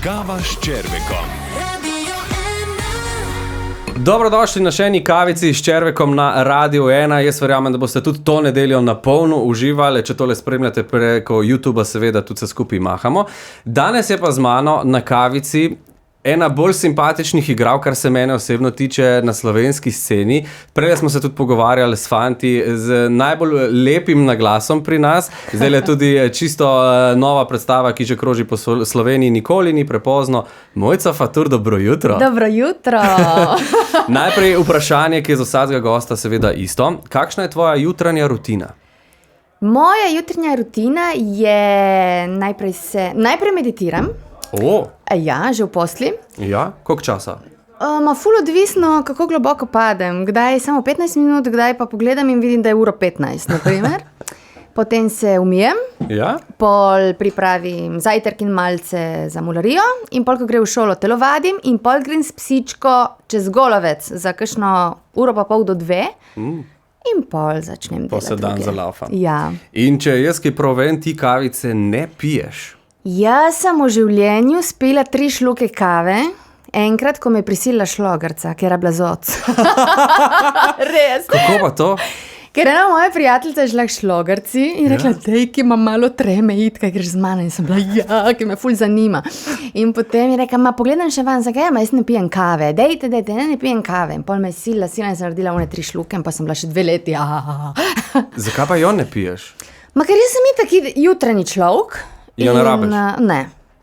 Kava s Červekom. Dobrodošli na še eni kavici s Červekom na Radiu 1. Jaz verjamem, da boste tudi to nedeljo na polno uživali. Če tole spremljate preko YouTubea, seveda tudi se skupaj mahamo. Danes je pa z mano na kavici ena bolj simpatičnih igrav, kar se mene osebno tiče na slovenski sceni. Prej smo se tudi pogovarjali s fanti z najbolj lepim naglasom pri nas. Zdaj je tudi čisto nova predstava, ki že kroži po Sloveniji, nikoli ni prepozno. Mojca Fatur, dobro jutro. Dobro jutro. Najprej vprašanje, ki je za vsakega gosta seveda isto. Kakšna je tvoja jutranja rutina? Moja jutranja rutina je najprej meditiram. Ja, že v posli. Ja, koliko časa? Ful odvisno, kako globoko padem. Kdaj samo 15 minut, kdaj pa pogledam in vidim, da je uro 15, naprimer. Potem se umijem, Ja? pol pripravim zajtrk in malce za mularijo in pol, ko gre v šolo, telovadim in pol grem s psičko čez Golovec za kakšno uro pa pol do 2 in pol začnem delati. Se dan zalaufa. Ja. In če jaz ki prav vem, ti kavice ne piješ. Jaz sem v življenju spila 3 šluke kave, enkrat, ko me je prisilila šlogarca, ker je bila zoc. Res. Kako pa to? Ker ena moja prijateljica je šla k šlogarci in rekla, dej, ki ima malo treme iti, kaj greš z mano. In sem bila, ja, ki me ful zanima. In potem je rekla, pogledam še van, zakaj, jaz ne pijem kave. Dejte, ne pijem kave. In pol me je sila in sem naredila one 3 šluke in pa sem bila še 2 leti. Zakaj pa jo ne piješ? Ker jaz sem taki jutranji človek. Jo ne rabiš? Ne,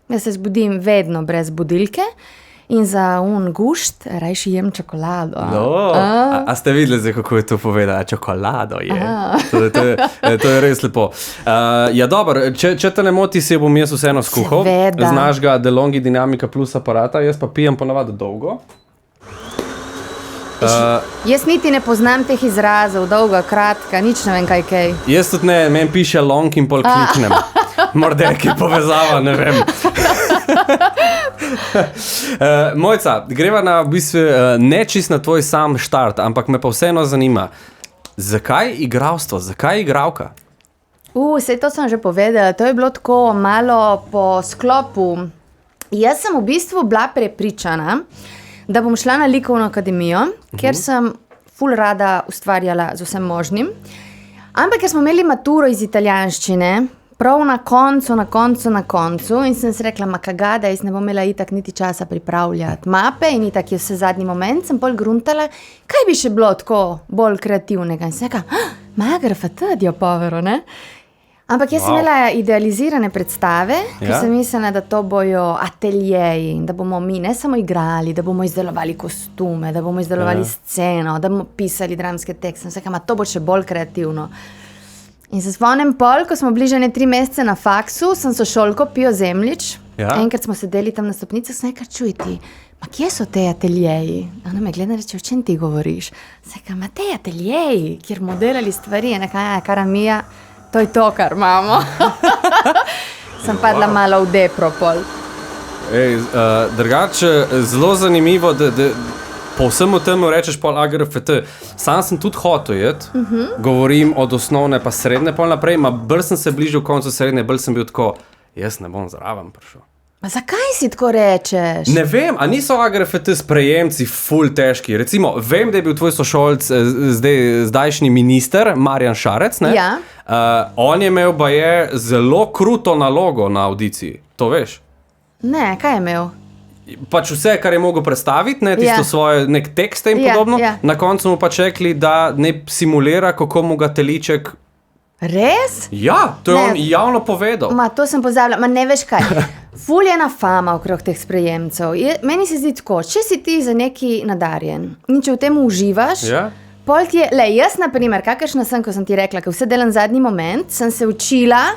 jaz se zbudim vedno brez budilke in za gušt rajši jem čokolado. A ste videli zdaj, kako je to povedala? Čokolado je. To je res lepo. Ja, dobro, če te ne moti, si bom jaz vseeno skuhal. Seveda. Znaš ga DeLonghi Dynamica Plus aparata, jaz pa pijem ponavadi dolgo. Jaz niti ne poznam teh izrazov, dolga, kratka, nič ne vem kaj. Jaz tudi ne, meni piše long in pol kliknem. Morda je povezava, ne vem. Mojca, greva na v bistvu ne čist na tvoj sam štart, ampak me pa vseeno zanima, zakaj igralstvo, zakaj igralka? Sej to sem že povedala, to je bilo tako malo po sklopu. Jaz sem v bistvu bila prepričana, da bom šla na likovno akademijo, ker sem ful rada ustvarjala z vsem možnim. Ampak ker smo imeli maturo iz italijanščine, prav na koncu in sem si rekla, kagada, jaz ne bom imela itak niti časa pripravljati mape in itak je vse zadnji moment, sem pol gruntala, kaj bi še bilo tako bolj kreativnega. In sem rekla, grafatadio, povero, ne? Ampak jaz sem imela idealizirane predstave, ker sem mislila, da to bojo ateljeji, da bomo mi ne samo igrali, da bomo izdelovali kostume, da bomo izdelovali sceno, da bomo pisali dramske tekste. Sem rekla, to bo še bolj kreativno. In se spomnim pol, ko smo bili že 3 mesece na faksu, sem sošolko Pijo Zemljič. Enkrat smo sedeli tam na stopnicah, sem rekla, čuj ti, kje so te ateljeji? Ona me gleda in reče, o čem ti govoriš? Sem rekla, te ateljeji, kjer bomo delali stvari. Je nekaj, kar Mija, to je to, kar imamo. Sem padla malo v depro pol. Drugače, zelo zanimivo, da po vsemu temu rečeš pol AGRFT. Sam sem tudi hotel jeti, govorim od osnovne pa srednje pol naprej, bolj sem se bližil koncu srednje, bolj sem bil tako, jaz ne bom zraven prišel. Zakaj si tako rečeš? Ne vem, a niso AGRFT sprejemci ful težki? Recimo, vem, da je bil tvoj sošolc zdajšnji minister, Marjan Šarec, ne? Ja. On je imel zelo kruto nalogo na audiciji, to veš? Ne, kaj je imel? Pač vse, kar je mogel predstaviti, tisto svoje nek tekste in podobno, na koncu mu pač rekli, da ne simulira, kako mu ga teliček. Res? Ja, to je on javno povedal. To sem pozabila, ne veš kaj. Ful je ena fama okrog teh sprejemcev. Meni se zdi tako, če si ti za neki nadarjen in če v tem uživaš, pol ti je, jaz naprimer, kakršna sem, ko sem ti rekla, ker vse delam zadnji moment, sem se učila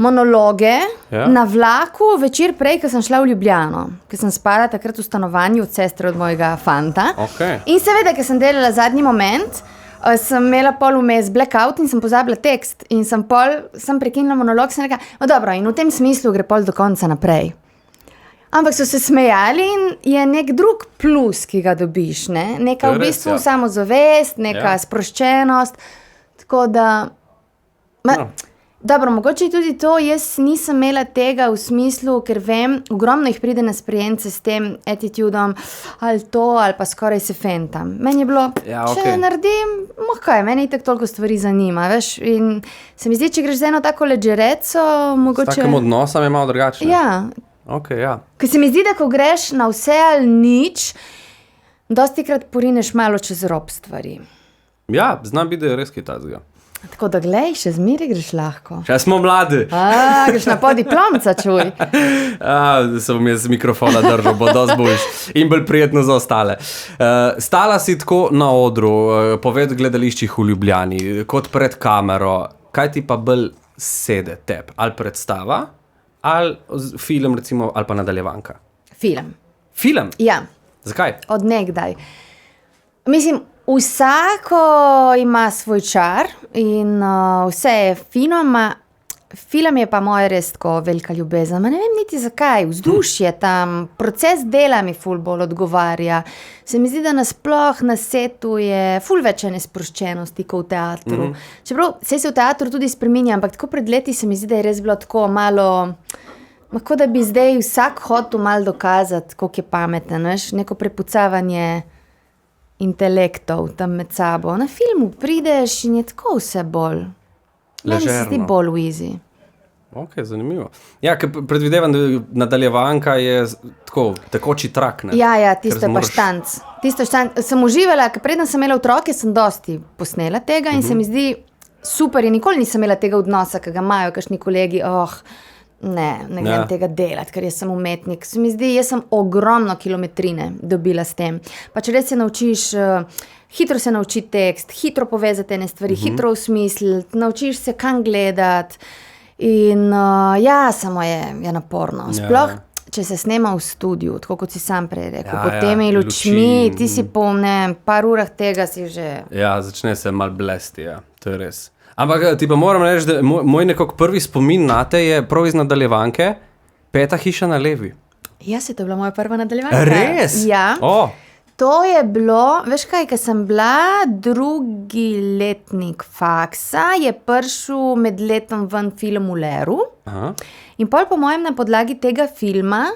monologe na vlaku večer prej, ko sem šla v Ljubljano, ker sem spala takrat v stanovanju od sestre od mojega fanta. In seveda, ker sem delala zadnji moment, sem imela pol vmes blackout in sem pozabila tekst in sem prekinila monolog, sem rekla, dobro, in v tem smislu gre pol do konca naprej. Ampak so se smejali in je nek drug plus, ki ga dobiš, ne? Neka v bistvu samozavest, neka sproščenost, tako da... Dobro, mogoče je tudi to, jaz nisem imela tega v smislu, ker vem, ogromno jih pride na sprejemce s tem attitudom, ali to, ali pa skoraj se fentam. Meni je bilo, če naredim, kaj, meni itak toliko stvari zanima, veš, in se mi zdi, če greš z eno tako leđereco, mogoče... S takim odnosom je malo drugačne. Ja. Okay, ja. Ker se mi zdi, da ko greš na vse ali nič, dostikrat porineš malo čez rob stvari. Ja, znam biti, da je res kaj tazga. Tako da glej, še zmeri greš lahko. Še smo mladi. Greš na podiplomca, čuj. Se bom jaz z mikrofona držal, bo dosti boljš in bolj prijetno za ostale. Stala si tako na odru, poved gledališčih v Ljubljani, kot pred kamero, kaj ti pa bolj sede teb? Ali predstava, ali film recimo, ali pa nadaljevanka? Film. Film? Ja. Zakaj? Od nekdaj. Mislim, vsako ima svoj čar in vse je fino, film je pa moja res tako velika ljubezen. Ne vem niti zakaj, vzdušje tam, proces dela mi ful bolj odgovarja. Se mi zdi, da nasploh na setu je ful več ene sproščenosti kot v teatru. Čeprav se v teatru tudi spreminja, ampak tako pred leti se mi zdi, da je res bilo tako malo... Kot da bi zdaj vsak hotel malo dokazati, koliko je pameten, veš, neko prepucavanje intelektov tam med sabo. Na filmu prideš in je tako vse bolj. Meni se zdi bolj easy. Ok, zanimivo. Ja, ker predvidevam, da nadaljevanka je tako tekoči trak, ne? Ja, tisto je pa štanc. Sem uživala, ker preden sem imela otroke, sem dosti posnela tega in se mi zdi super in nikoli nisem imela tega odnosa, ki ga imajo kakšni kolegi, ne grem tega delati, ker jaz sem umetnik. Se mi zdi, jaz sem ogromno kilometrine dobila s tem. Pa če res se naučiš, hitro se nauči tekst, hitro povezati ene stvari, hitro osmisliti, naučiš se kam gledati in samo je naporno. Sploh, če se snema v studiu, tako kot si sam prej rekel, pod temi lučmi, ti si po par urah tega si že... Ja, začne se malo blesti, to je res. Ampak ti pa moram reči, da moj nekako prvi spomin na te je prav iz nadaljevanke Peta hiša na levi. Ja, to je bila moja prva nadaljevanka. Res? Ja. To je bilo, veš kaj, ker sem bila drugi letnik faksa, je prišel med letom ven film v Leru. In pol po mojem na podlagi tega filma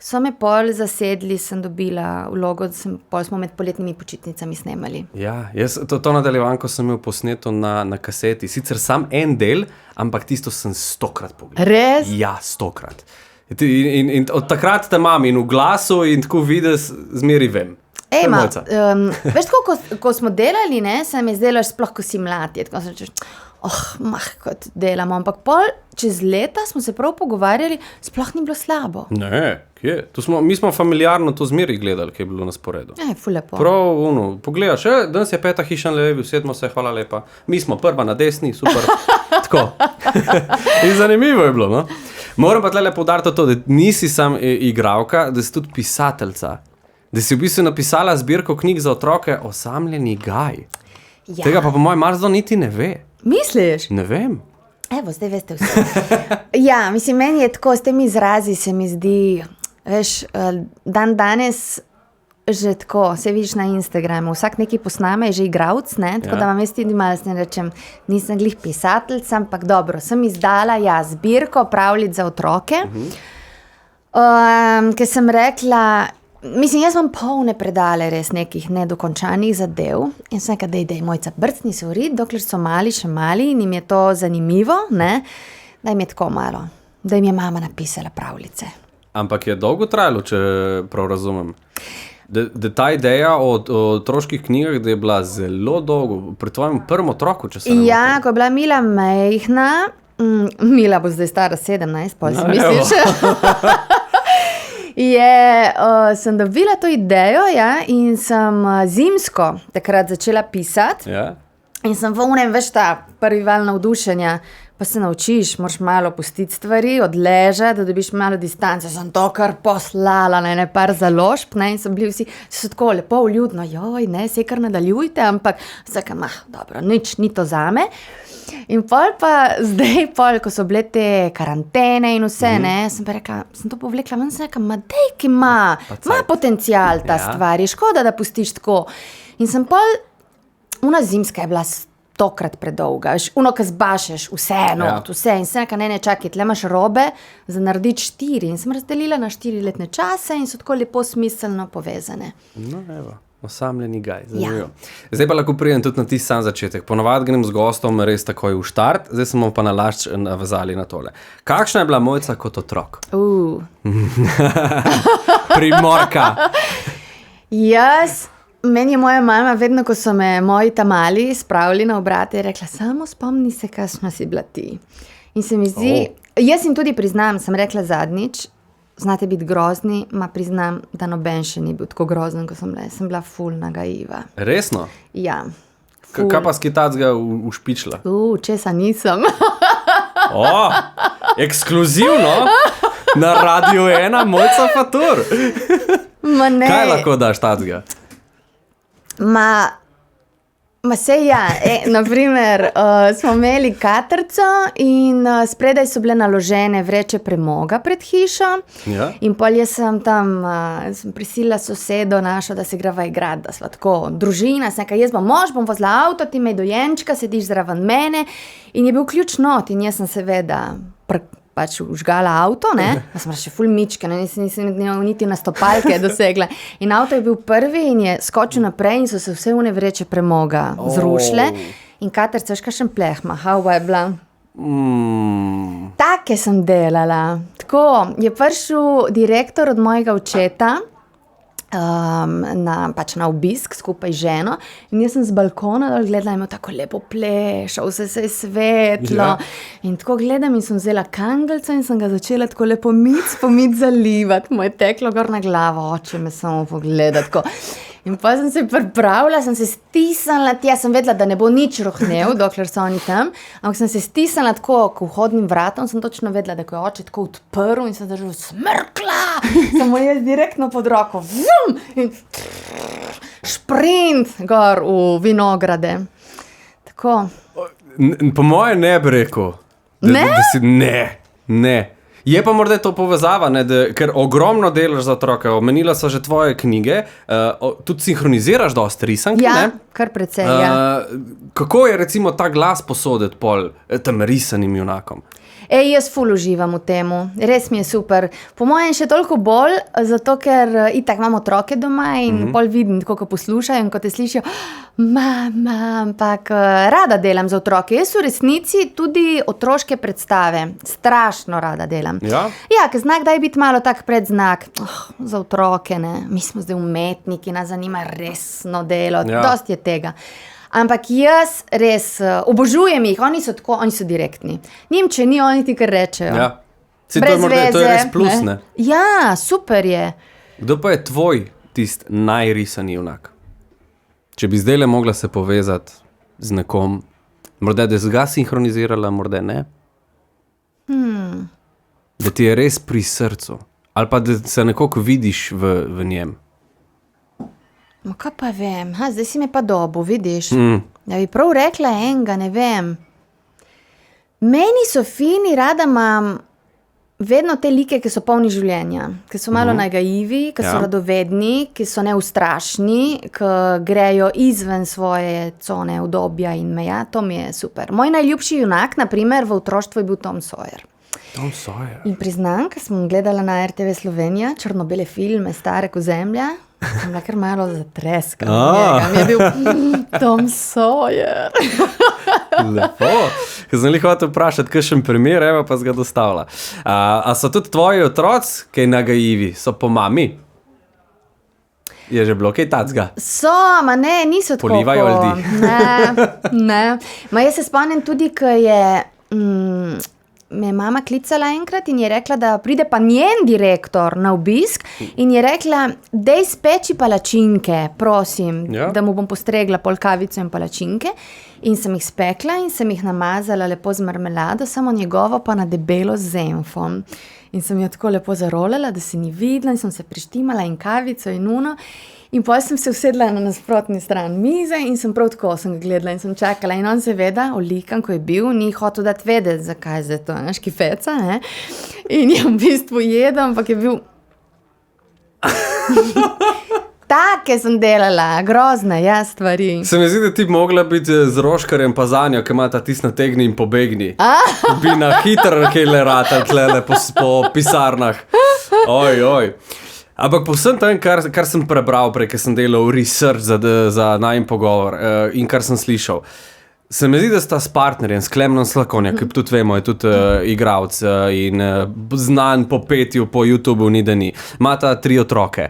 so me pol zasedli, sem dobila vlogo, pol smo med poletnimi počitnicami snemali. Ja, jaz to nadaljevanko sem imel posneto na kaseti. Sicer sam en del, ampak tisto sem 100-krat pogledal. Res? Ja, 100-krat. In od takrat te imam in v glasu in tako vidiš, zmeri vem. Veš tako, ko smo delali, se mi je zdelo, sploh ko si mlad, je tako sem češ, kot delamo, ampak pol čez leta smo se prav pogovarjali, sploh ni bilo slabo. Ne, kje? Mi smo familiarno to zmeri gledali, ki je bilo na sporedu. Ful lepo. Prav, pogledaš, danes je Peta hiša na levi, usedmo se, hvala lepa. Mi smo prva na desni, super. Tako. In zanimivo je bilo, no? Moram pa tlele poudariti to, da nisi sam igralka, da si tudi pisateljca. Da si v bistvu napisala zbirko knjig za otroke Osamljeni gaj. Ja. Tega pa po mojem Marsdo niti ne ve. Misliš? Ne vem. Evo, zdaj veste vse. Ja, mislim, meni je tako, s temi izrazi se mi zdi, veš, dan danes že tako, se vidiš na Instagramu, vsak neki posname je že igralec, ne, tako da vam jaz tudi malo ne rečem, nisem glih pisateljca, ampak dobro, sem izdala, zbirko pravljic za otroke, ker sem rekla, mislim, jaz imam polne predale res nekih nedokončanih zadev in sem rekla, dej, mojca, brcni se v rit, dokler so mali, še mali, in jim je to zanimivo, ne, da jim je tako malo, da jim je mama napisala pravljice. Ampak je dolgo trajalo, če prav razumem? Da ta ideja o otroških knjigah, da je bila zelo dolgo, pri tvojem prvem otroku, če se ne motim. Ja, ko je bila Mila majhna, Mila bo zdaj stara 17, pol si misliš? Sem dobila to idejo, in sem zimsko takrat začela pisati. In sem v unem, veš, ta prvi val navdušenja, pa se naučiš, moraš malo pustiti stvari, odležati, da dobiš malo distance. Sem to kar poslala na ene par založb, in so bili vsi, so tako lepo vljudno, se kar nadaljujte, ampak zakaj, dobro, nič, ni to zame. In pol pa zdaj, ko so bile te karantene in vse, sem pa rekla, sem to povlekla, sem rekla, dej, ki ima potencial ta stvar, je škoda, da pustiš tako. In sem pol, una zimska je bila tokrat predolga. Uno, ki zbašeš vse not, vse in vse, ne čakaj, tle imaš robe za narediti 4 in sem razdelila na 4-letne čase in so tako lepo smiselno povezane. No, evo. Osamljeni gaj, zanimivo. Zdaj pa lahko pridem tudi na tisti sam začetek. Ponovadi grem z gostom res takoj v štart, zdaj smo pa nalašč navezali na tole. Kakšna je bila Mojca kot otrok? Primorka. Meni je moja mama vedno, ko so me moji mali spravili na obrate, je rekla, samo spomni se, kakšna si bila ti. In se mi zdi, jaz jim tudi priznam, sem rekla zadnjič, znate biti grozni, ma priznam, da noben še ni bil tako grozen, ko sem bila. Sem bila ful nagaiva. Resno? Ja. Kaj pa skitacga ušpičila? Česa nisem. Ekskluzivno? Na Radio 1 Mojca Fatur. Ma ne. Kaj lahko daš tacga? Ma sej naprimer, smo imeli katrco in spredaj so bile naložene vreče premoga pred hišo in pol jaz sem tam sem prisilila sosedo našo, da se greva igrati, da sva tako družina, sem nekaj, jaz bom mož, bom vozila avto, ti imej dojenčka, sediš zraven mene in je bil ključ not in jaz sem seveda pač užgala avto, ne, pa sem še ful mičke, nisem niti na stopalke dosegla. In avto je bil prvi in je skočil naprej in so se vse une vreče premoga zrušile in katerca, veš kakšen pleh mahava je bila. Take sem delala. Tako, je prišel direktor od mojega očeta na obisk skupaj z ženo in jaz sem z balkona dol gledala, imel tako lepo plešo, vse se je svetlo in tako gledam in sem vzela kangelca in sem ga začela tako lepo pomit zalivati, mu je teklo gor na glavo, oče me samo pogleda tako. In pa sem se pripravila, sem se stisnila, jaz sem vedela, da ne bo nič rohnel, dokler so oni tam, ampak sem se stisnila tako k vhodnim vratom, sem točno vedela, da ko je oče tako odprl in sem držala smrkla, sem mu jaz direktno pod roko, in šprint gor v vinograde. Tako. Po moje ne bi rekel. Ne. Je pa morda to povezava, ne, ker ogromno delaš za otroke, omenila so že tvoje knjige, tudi sinhroniziraš dosti risanke, ne? Ja, kar precej, Kako je recimo ta glas posoditi pol tem risanim junakom? Jaz ful uživam v temu, res mi je super. Po mojem še toliko bolj, zato ker itak imam otroke doma in pol vidim, ko poslušajo in ko te slišijo, mama, ampak rada delam za otroke. Jaz v resnici tudi otroške predstave strašno rada delam. Ja, ker znak daj biti malo tak predznak, za otroke, ne. Mi smo zdaj umetniki, nas zanima resno delo, dosti je tega. Ampak jaz res obožujem jih, oni so tako, oni so direktni. Njim, če ni, oni ti kar rečejo. Ja. To je res plus, ne? Ja, super je. Kdo pa je tvoj tist najrisani junak? Če bi zdajle mogla se povezati z nekom, morda da si ga sinhronizirala, morda ne? Da ti je res pri srcu. Ali pa da se nekako vidiš v njem. Ma kaj pa vem, zdaj si me pa dobo, vidiš? Da bi prav rekla enega, ne vem. Meni so fini, rada imam vedno te like, ki so polni življenja, ki so malo nagaivi, ki so radovedni, ki so neustrašni, ki grejo izven svoje cone udobja in meja, to mi je super. Moj najljubši junak, na primer, v otroštvu je bil Tom Sawyer. Tom Sawyer. In priznam, ker sem gledala na RTV Slovenija, črno-bele filme, stare ko zemlja, sem bila kar malo zatreskana. Mi je bil Tom Sawyer. Lepo. Ker sem hotel vprašati, kakšen primer, evo pa si ga dostavila. A so tudi tvoji otroci kaj nagaivi? So po mami? Je že bilo kaj tacga? So, ma ne, niso tako. Polivajo ljudi. Ne. Ma jaz se spomnim tudi, ko je me mama klicala enkrat in je rekla, da pride pa njen direktor na obisk in je rekla, dej speči palačinke, prosim, da mu bom postregla polkavico in palačinke. In sem jih spekla in sem jih namazala lepo z marmelado, samo njegovo pa na debelo z zenfom. In sem jo tako lepo zarolala, da se ni videla in sem se prištimala in kavico in uno. In potem sem se usedla na nasprotni stran mize in sem prav tako sem ga gledala in sem čakala. In on seveda, olikan, ko je bil, ni hotel dati vedeti, zakaj je to, škifeca, ne. In je v bistvu jedel, ampak je bil Take sem delala, grozne, ja, stvari. Se mi zdi, da ti bi mogla biti z Roškarjem pa Zanjo, ki ima ta tis nategni in pobegni. Bi na hitro kele ratal tlele po pisarnah. Oj. Ampak po vsem tem, kar sem prebral prej, ker sem delal research za najin pogovor in kar sem slišal, se mi zdi, da sta s partnerjem, s Klemnom Slakonja, ki tudi vemo, je tudi igralec in znan po petju po YouTubeu, ni da ni. Imata 3 otroke.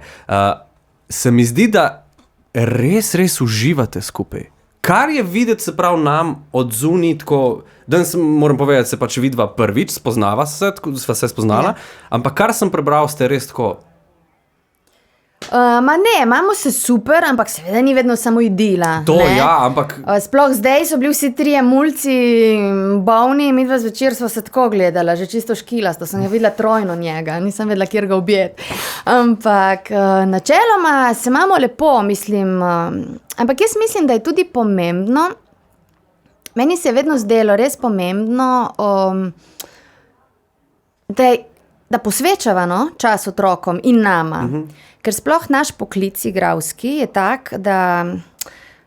Se mi zdi, da res uživate skupaj. Kar je videti, se pravi, nam od zunaj, tako, danes moram povedati, se pač vidva prvič, sva se spoznala, ampak kar sem prebral, ste res tako. Imamo se super, ampak seveda ni vedno samo idila. To, ne? Ja, ampak... Sploh zdaj so bili vsi 3 mulci bolni, midva zvečer sva se tako gledala, že čisto škilasto, sem videla trojno njega, nisem vedela, kjer ga objeti. Ampak načeloma se imamo lepo, mislim, ampak jaz mislim, da je tudi pomembno, meni se je vedno zdelo res pomembno, da posvečava čas otrokom in nama. Ker sploh naš poklic igralski je tak, da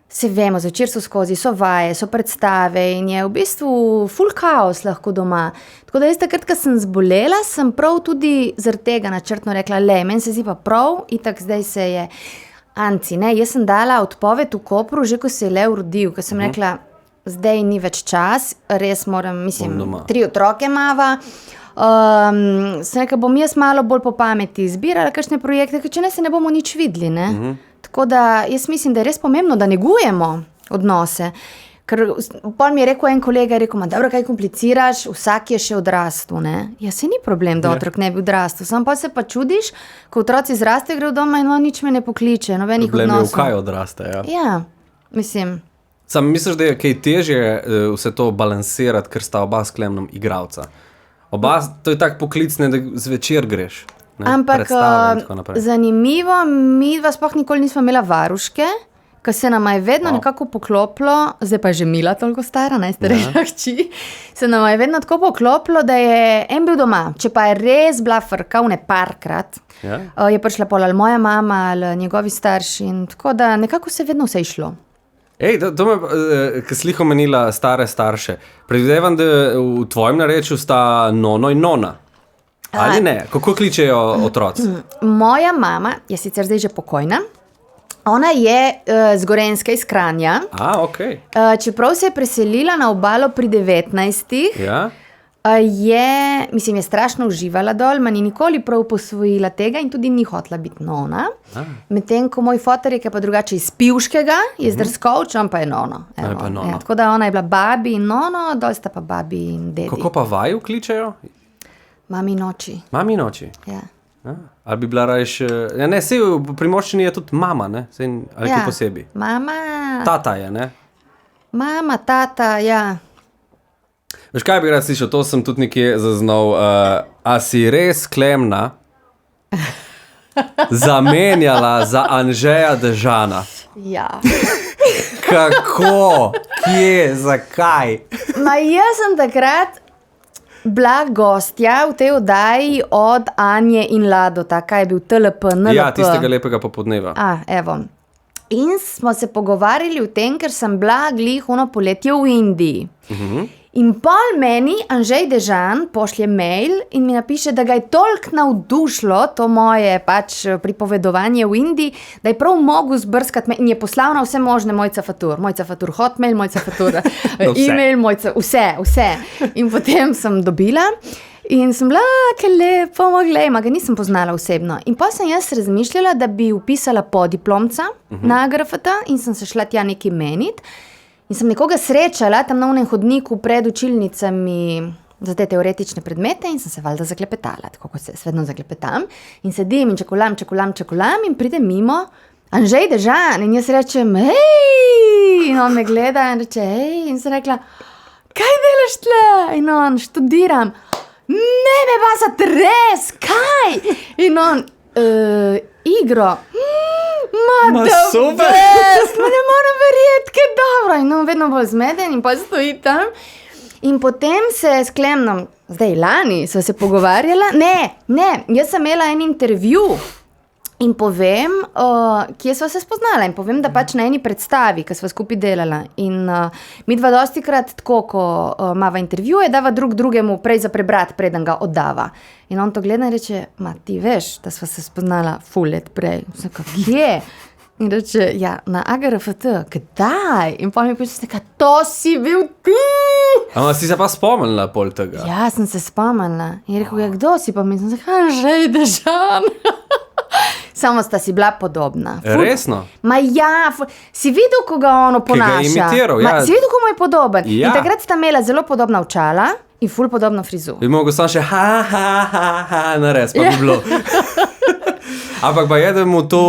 se vemo, zvečer so skozi, so vaje, so predstave in je v bistvu full kaos lahko doma. Tako da jaz takrat, ko sem zbolela, sem prav tudi zaradi tega načrtno rekla, meni se zdi pa prav, itak zdaj se je Anci, ne, jaz sem dala odpoved v Kopru, že ko se je Lev rodil, ko sem rekla, zdaj ni več čas, res moram, mislim, 3 otroke imava, sem rekla, bom jaz malo bolj po pameti izbirala kakšne projekte, ker če ne, se ne bomo nič videli, ne. Tako da jaz mislim, da je res pomembno, da negujemo odnose. Ker pol mi je rekel en kolega, dobro, kaj kompliciraš, vsak je še odrastel, ne. Ja, se ni problem, da otrok ne bi odrastel, samo pa se pa čudiš, ko otroci zraste, gre v doma in nič me ne pokliče, nobenih odnosov. Problem je, v kaj odraste, ja. Ja, mislim. Sam misliš, da je kaj težje vse to balansirati, ker sta oba s Klemnom igralca? Oba, to je tak poklic, ne, da zvečer greš. Ne, ampak zanimivo, mi dva sploh nikoli nismo imela varuške, ker se nama je vedno nekako poklopilo, zdaj pa je že Mila toliko stara, najstarejša hči, se nama je vedno tako poklopilo, da je en bil doma, če pa je res bila frka, parkrat, je prišla pol ali moja mama ali njegovi starši in tako da nekako se vedno vse išlo. Ej, to me, ko sliho menila stare starše, predvidevam, da v tvojem narečju sta Nono in Nona. Ali ne? Kako kličejo otroci? Moja mama je sicer zdaj že pokojna, ona je z Gorenjske iz Kranja. Okay. Čeprav se je preselila na obalo pri 19. Ja. Je strašno uživala dol, ma ni nikoli prav posvojila tega in tudi ni hotela biti Nona. Medtem ko moj foter je pa drugače iz Pivškega, je zdrskovč, on pa je Nono. Ja, tako da ona je bila babi in Nono, dol sta pa babi in dedi. Kako pa vaju kličejo? Mami noči. Mami noči? Ja. Ali bi bila rajš... Ja, ne, sej v Primorščini je tudi mama, ne? Ali kaj posebej? Mama... Tata je, ne? Mama, tata, ja. Veš, kaj bi rad slišal? To sem tudi nekje zaznal. A si res Klemna zamenjala za Anžeja Dežana? Ja. Kako? Kje? Zakaj? Jaz sem takrat bila gostja v tej oddaji od Anje in Ladota, kaj je bil TLP, NLP. Ja, tistega lepega popodneva. Evo. In smo se pogovarjali o tem, ker sem bila glih ono poletje v Indiji. In pol meni Anžej Dežan pošlje mail in mi napiše, da ga je toliko navdušilo to moje pripovedovanje v Indiji, da je prav mogel zbrskati in je poslal na vse možne Mojca Fatur Hotmail, Mojca Fatur e-mail, Mojca, vse. In potem sem dobila in sem bila, kaj lepo, ma ga nisem poznala osebno. In pa sem jaz razmišljala, da bi upisala podiplomca na AGRFT in sem se šla tja nekaj menit. In sem nekoga srečala tam na unem hodniku pred učilnicami za te teoretične predmete in sem se valjda zaklepetala, tako kot se vedno zaklepetam. In sedim in čekulam in pride mimo Anžej Dežan in jaz rečem, hej! In on me gleda in reče, hej! In sem rekla, kaj delaš tle? In on, študiram. Ne me pa zatres, kaj? In on, igro. Ma super! Ne moram verjeti, kaj dobro. In on vedno bolj zmeden in pa stoji tam. In potem se s Klemnom, zdaj lani, so se pogovarjala. Ne, jaz sem imela en intervju In povem, kje sva se spoznala in povem, da pač na eni predstavi, ki sva skupaj delala. In mi dva dostikrat tako, ko imava intervjuje, dava drugemu prej za prebrati, preden ga oddava. In on to gleda in reče, ma ti veš, da sva se spoznala ful let prej. Sem kao, kje? In reče, ja, na AGRFT, kdaj? In pa mi piše, to si bil ti! Ampak si se pa spomnila pol tega? Ja, sem se spomnila. In rekel, ja, kdo si pa mi? Sem se, Anžej Dežan. Samo sta si bila podobna. Resno? Ma ja, si videl, ko ga on oponaša? Ki ga je imitiral, ja. Si videl, ko mu je podoben? Ja. In takrat sta imela zelo podobna očala in ful podobno frizu. Bi mogel samo še nares, pa bi bilo. Ampak pa je, da mu to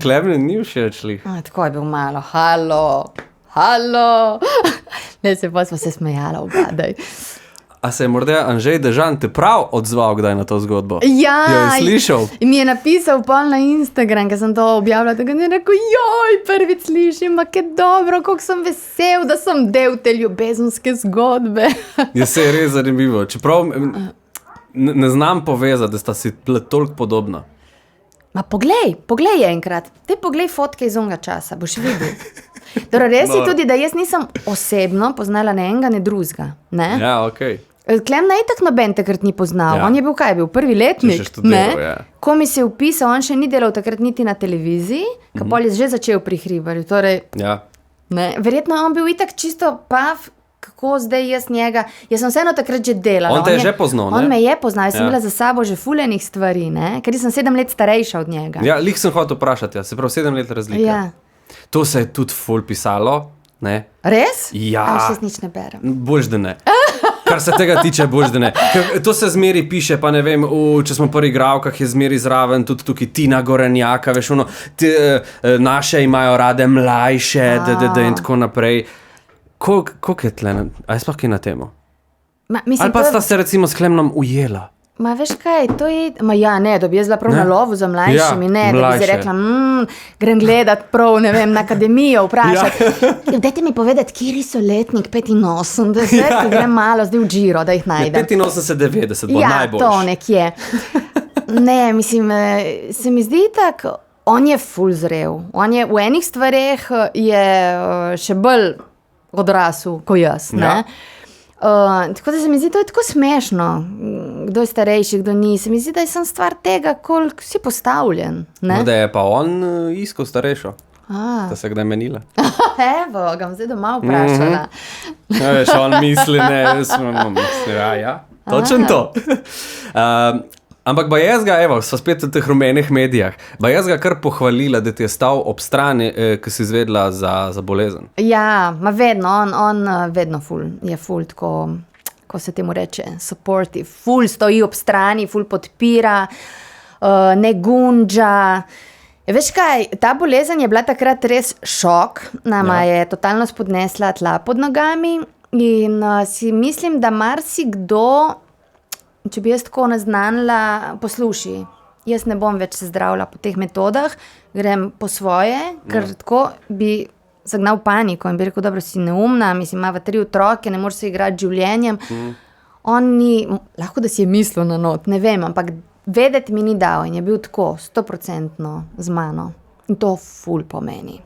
Klemen ni všeč. Tako je bil malo, halo. Ne, se pa smo se smejala obadaj. A se je morda Anžej Dežan te prav odzval kdaj na to zgodbo? Ja, jo je slišal? In mi je napisal pol na Instagram, ker sem to objavila, tako da je rekel, joj, prvič slišim, ma kaj dobro, koliko sem vesel, da sem del te ljubezenske zgodbe. Je se res zanimivo. Čeprav ne znam povezati, da sta si toliko podobna. Ma poglej enkrat, te poglej fotke iz onega časa, boš videl. Dobro, res je tudi, da jaz nisem osebno poznala ne enega, ne drugega, ne? Ja, okej. Klemna itak noben takrat ni poznal, Ja. on je bil kaj, bil prvi letnik, Če še študiral, ja. Ko mi se je vpisal, on še ni delal takrat niti na televiziji, pol je že začel pri Hribarju, torej, Ja. ne, verjetno on bil itak čisto pav, kako zdaj jaz njega, jaz sem vseeno takrat že delala. On te je že poznal, ne? On me je poznal, jaz sem Ja. imela za sabo že fulenih stvari, ne, ker sem 7 let starejša od njega. Ja, lih sem hotel vprašati, ja. Se pravi 7 let razlike. Ja. To se je tudi ful pisalo, ne? Res? Ja. A še jaz nič ne berem. Boljš, da ne. Kar se tega tiče, boljš, da ne. Ker to se zmeri piše, pa ne vem, če smo pri igralkah, je zmeri zraven tudi tukaj Tina Gorenjaka, veš, ono, naše imajo rade mlajše, in tako naprej. Koliko je tle, a je sploh kaj na temo? Mislim, Ali pa sta se recimo s Klemnom ujela? Ma veš kaj, to je, ma ja, ne, da bi jaz bila prav na lovu za mlajšimi, Ja, ne, da bi mlajše. si rekla, grem gledat prav, ne vem, na akademijo vprašati. Ja. Dajte mi povedati, kjeri so letnik 85, ja. Grem malo zdaj v Giro, da jih najdem. 85-90 bo Ja, najboljš. to nekje. Ne, mislim, se mi zdi tako, on je ful zrel. On je v enih stvareh je še bolj odrasel kot jaz, ne? Ja. Tako da se mi zdi, to je tako smešno, kdo je starejši, kdo ni. Se mi zdi, da je sem stvar tega, koliko si postavljen, ne? No, da je pa on iskal starejšo. A. Da se kdaj menila. Evo, ga bom zdaj doma vprašala. Ja, veš, on misli, ne, jaz sem misli, ja, točno to. Ampak ba jaz ga, evo, sva spet v teh rumenih medijah, ba jaz ga kar pohvalila, da ti je stal ob strani, ki si izvedla za bolezen. Ja, ma vedno, on vedno je ful tako, ko se temu reče, supportive, ful stoji ob strani, ful podpira, ne gunđa. Veš kaj, ta bolezen je bila takrat res šok, nama je totalno spodnesla tla pod nogami in si mislim, da marsikdo, če bi jaz tako naznanila, posluši, jaz ne bom več se zdravila po teh metodah, grem po svoje, ker tako bi zagnal paniko in bi rekel, dobro, si neumna, mislim, ima 3 otroke, ne moreš se igrati z življenjem. On ni, lahko da si je mislil na not, ne vem, ampak vedeti mi ni dal in je bil tako 100% z mano. In to ful pomeni.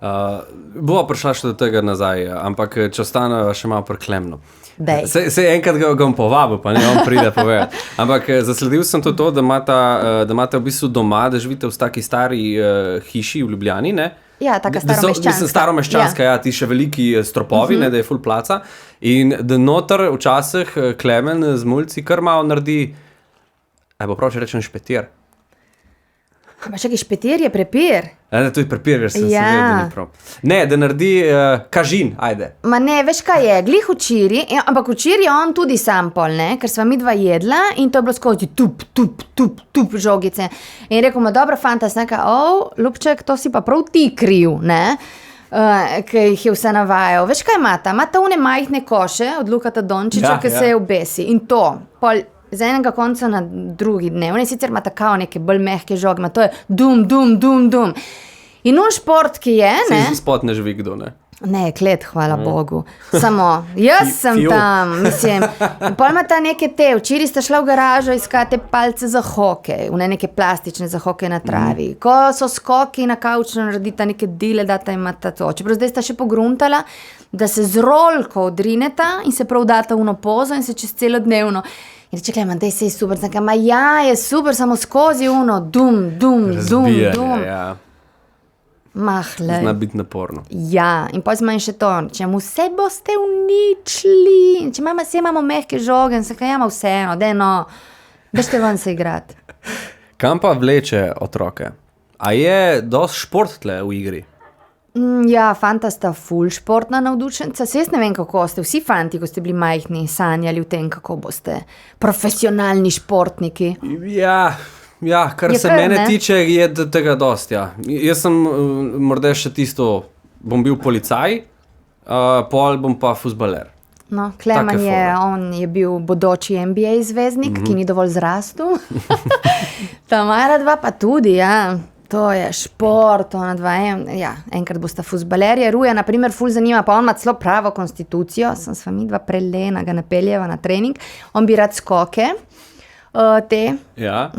Bova prišla še do tega nazaj, ampak če ostaneva še malo pri Klemnu. Dej. Se enkrat ga bom povabil, pa ne on pride povedati. Ampak zasledil sem to, da imate v bistvu doma, da živite v taki stari hiši v Ljubljani, ne? Ja, taka staromeščanska. Staromeščanska, ja, ti še veliki stropovi, ne, da je ful placa. In da noter včasih Klemen z mulci kar malo naredi, bo prav, če rečem špetir. Pa še kaj špetir je prepir. Ne, to je prepir, ker sem Ja. se vedel, da ni prav. Ne, da naredi kažin, ajde. Ma ne, veš kaj je, glih včeraj, ampak včeraj je on tudi sam pol, ne, ker sva midva jedla in to je bilo skozi tup žogice. In rekel mu, dobro, fanta, sem neka, Ljubček, to si pa prav ti kriv, ne, ki jih je vse navajal. Veš kaj imata? Imata one majhne koše od Lukata Dončića, ki se je obesi in to, pol z enega konca na drugi dnev. One sicer ima tako neke bolj mehke žoge, ima to je dum. In on šport, ki je, ne? Se spod ne živi kdo, ne? Ne, klet, hvala Bogu. Samo, jaz sem Fjo. tam, mislim. In pol ima ta neke te, včeraj sta šla v garažo iskati palce za hokej, neke plastične za hokej na travi. Ko so skoki na kavču, naredita neke dile, data imata to. Čeprav zdaj sta še pogruntala, da se z rolko odrineta in se prav data v pozo in se čez celodnevno. In reče, klej, daj se je super, znam, ja, je super, samo skozi dum. Ja. Mahle. Zna biti naporno. Ja, in pa smo še to, če mu vse boste uničili, če imamo mehke žoge, in se kaj ima vseeno, bežte ven se igrati. Kam pa vleče otroke? A je dosti šport tle v igri? Ja, fanta sta ful športna navdušenca, se jaz ne vem, kako ste vsi fanti, ko ste bili majhni, sanjali v tem, kako boste profesionalni športniki. Ja, kar se mene tiče, je tega dosti, ja. Jaz sem morda še tisto, bom bil policaj, pol bom pa fuzbaler. No, Kleman on je bil bodoči NBA zvezdnik, ki ni dovolj zrastel. Tamara dva pa tudi, ja. To je šport, ona dva, ja, enkrat bosta fuzbalerja. Ruja, na primer, ful zanima, pa on ima celo pravo konstitucijo, sem s vami dva prelena, ga napeljeva na trening. On bi rad skoke. Te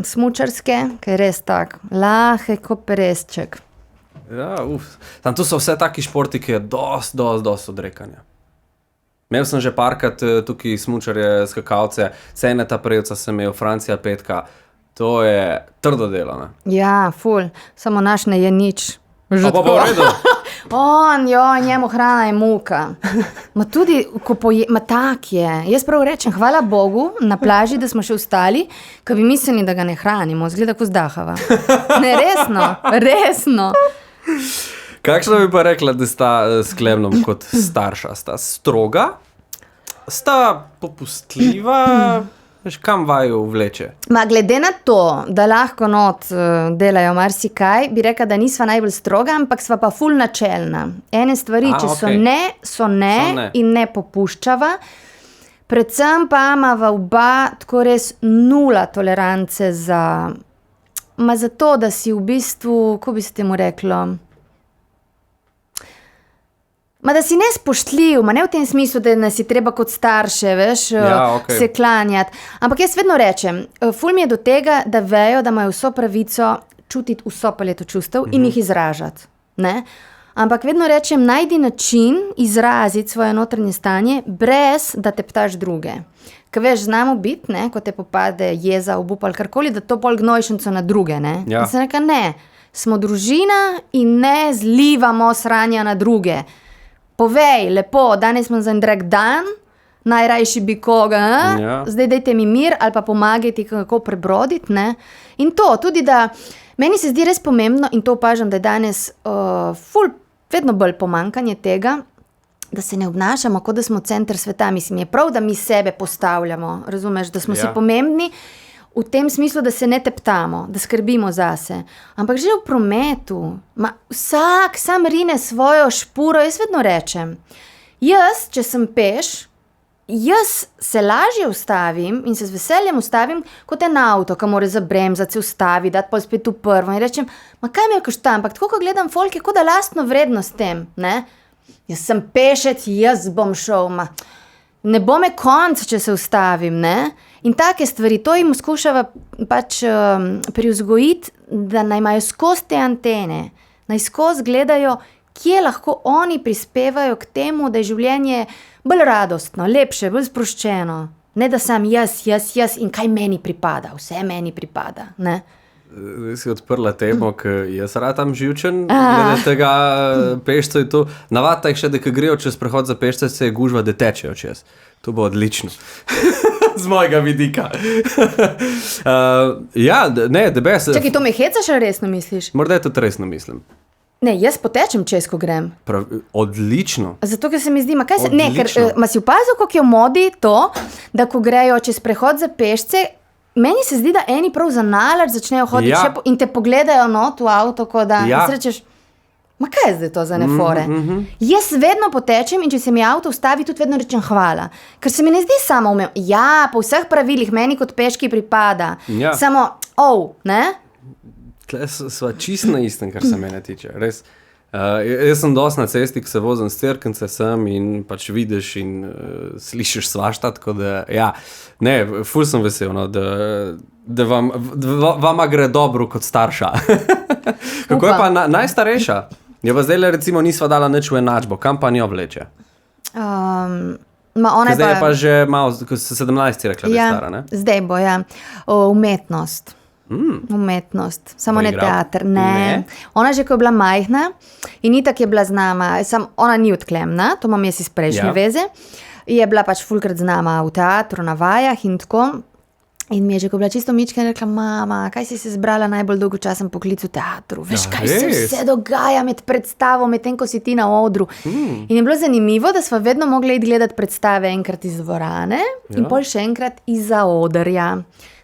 smučarske, ki je res tak lahe ko peresček. Ja, tam tu so vse taki športi, ki je dost odrekanja. Imel sem že parkrat tukaj smučarje, skakalce, Ceneta Prevca sem imel, Francija Petka, to je trdo delo, ne? Ja, ful, samo naš ne je nič. Pa v redu. Njemu hrana je muka. Ma tudi, ko tak je. Jaz prav rečem, hvala Bogu, na plaži, da smo še vstali, ko bi mislili, da ga ne hranimo, zgleda ko zdahava. Ne, resno. Kakšno bi pa rekla, da sta s Klemnom kot starša? Sta stroga? Sta popustljiva? Veš, kam vaju vleče? Ma glede na to, da lahko not delajo marsikaj, bi rekla, da nisva najbolj stroga, ampak sva pa ful načelna. Ene stvari, če so ne in ne popuščava. Predvsem pa imava oba tako res nula tolerance za to, da si v bistvu, kako bi se temu reklo, da si nespoštljiv, ne v tem smislu, da nas je treba kot starše, veš, se klanjati. Ampak jaz vedno rečem, ful mi je do tega, da vejo, da imajo vso pravico čutiti vso paleto čustev in jih izražati. Ne? Ampak vedno rečem, najdi način izraziti svoje notranje stanje, brez da teptaš druge. Ker veš, znamo biti, ko te popade jeza, obup ali karkoli, da to pol gnojšenco na druge. In se reka, ne, smo družina in ne zlivamo sranja na druge. Povej, lepo, danes smo za en drag dan, najrajši bi koga, zdaj dajte mi mir ali pa pomagajte, kako prebroditi. In to, tudi da, meni se zdi res pomembno in to opažam, da je danes vedno bolj pomankanje tega, da se ne obnašamo, kot da smo center sveta. Mislim, je prav, da mi sebe postavljamo, razumeš, da smo si pomembni, v tem smislu, da se ne teptamo, da skrbimo zase. Ampak že v prometu, vsak sam rine svojo špuro, jaz vedno rečem, jaz, če sem peš, jaz se lažje ustavim in se z veseljem ustavim, kot en avto, ki mora zabremzati, se ustavi, dati pol spet v prvo in rečem, kaj mi je košta, ampak tako, ko gledam folk, je kot da lastno vrednost tem, ne? Jaz sem pešec, jaz bom šel, ne bo me konc, če se ustavim, ne? In take stvari, to jim skušava pač privzgojiti, da naj imajo skozi te antene, naj skozi gledajo, kje lahko oni prispevajo k temu, da je življenje bolj radostno, lepše, bolj sproščeno. Ne da sam jaz in kaj meni pripada, vse meni pripada, ne? Zdaj si odprla temo, ker jaz ratam živčen, glede tega pešcev in to. Navata jih še, da ko grejo čez prehod za pešce, se je gužva, da tečejo čez. To bo odlično. Z mojega vidika. Čakaj, to me hecaš ali resno misliš? Morda je tudi resno mislim. Ne, jaz potečem čez, ko grem. Odlično. Zato, ker se mi zdi, ker si opazil, kako je v modi to, da ko grejo čez prehod za pešce, meni se zdi, da eni prav zanalač začnejo hoditi in te pogledajo not v avto, ko da rečeš, kaj je zdaj to za nefore? Jaz vedno potečem in če se mi avto ustavi, tudi vedno rečem hvala. Ker se mi ne zdi samo umem. Ja, po vseh pravilih meni kot peški pripada. Samo, ne? Tle sva čist na istem, kar se mene tiče. Res, Jaz sem dosti na cesti, ko se vozim s crkence sem in pač vidiš in slišiš svašta, tako da, ja, ne, ful sem vesel, no, da vama gre dobro kot starša. Kako je pa najstarejša? Je pa zdaj recimo nisva dala nič v enačbo, kam pa njo vleče? Zdaj je pa že malo, ko se 17 rekla, da je stara, ne? Zdaj bo, ja. Umetnost. Umetnost, samo ne teater, ne. Ona že, ko je bila majhna in itak je bila z nama, ona ni odklemna, to imam jaz iz prejšnje veze, je bila pač fulkrat z nama v teatru, na vajah in tako. In mi je že, ko je bila čisto mička in rekla, mama, kaj si se zbrala najbolj dolgočasen poklic v teatru? Veš, kaj se vse dogaja med predstavo, medtem ko si ti na odru. In je bilo zanimivo, da sva vedno mogli iti gledati predstave enkrat iz dvorane in pol še enkrat izza odrja.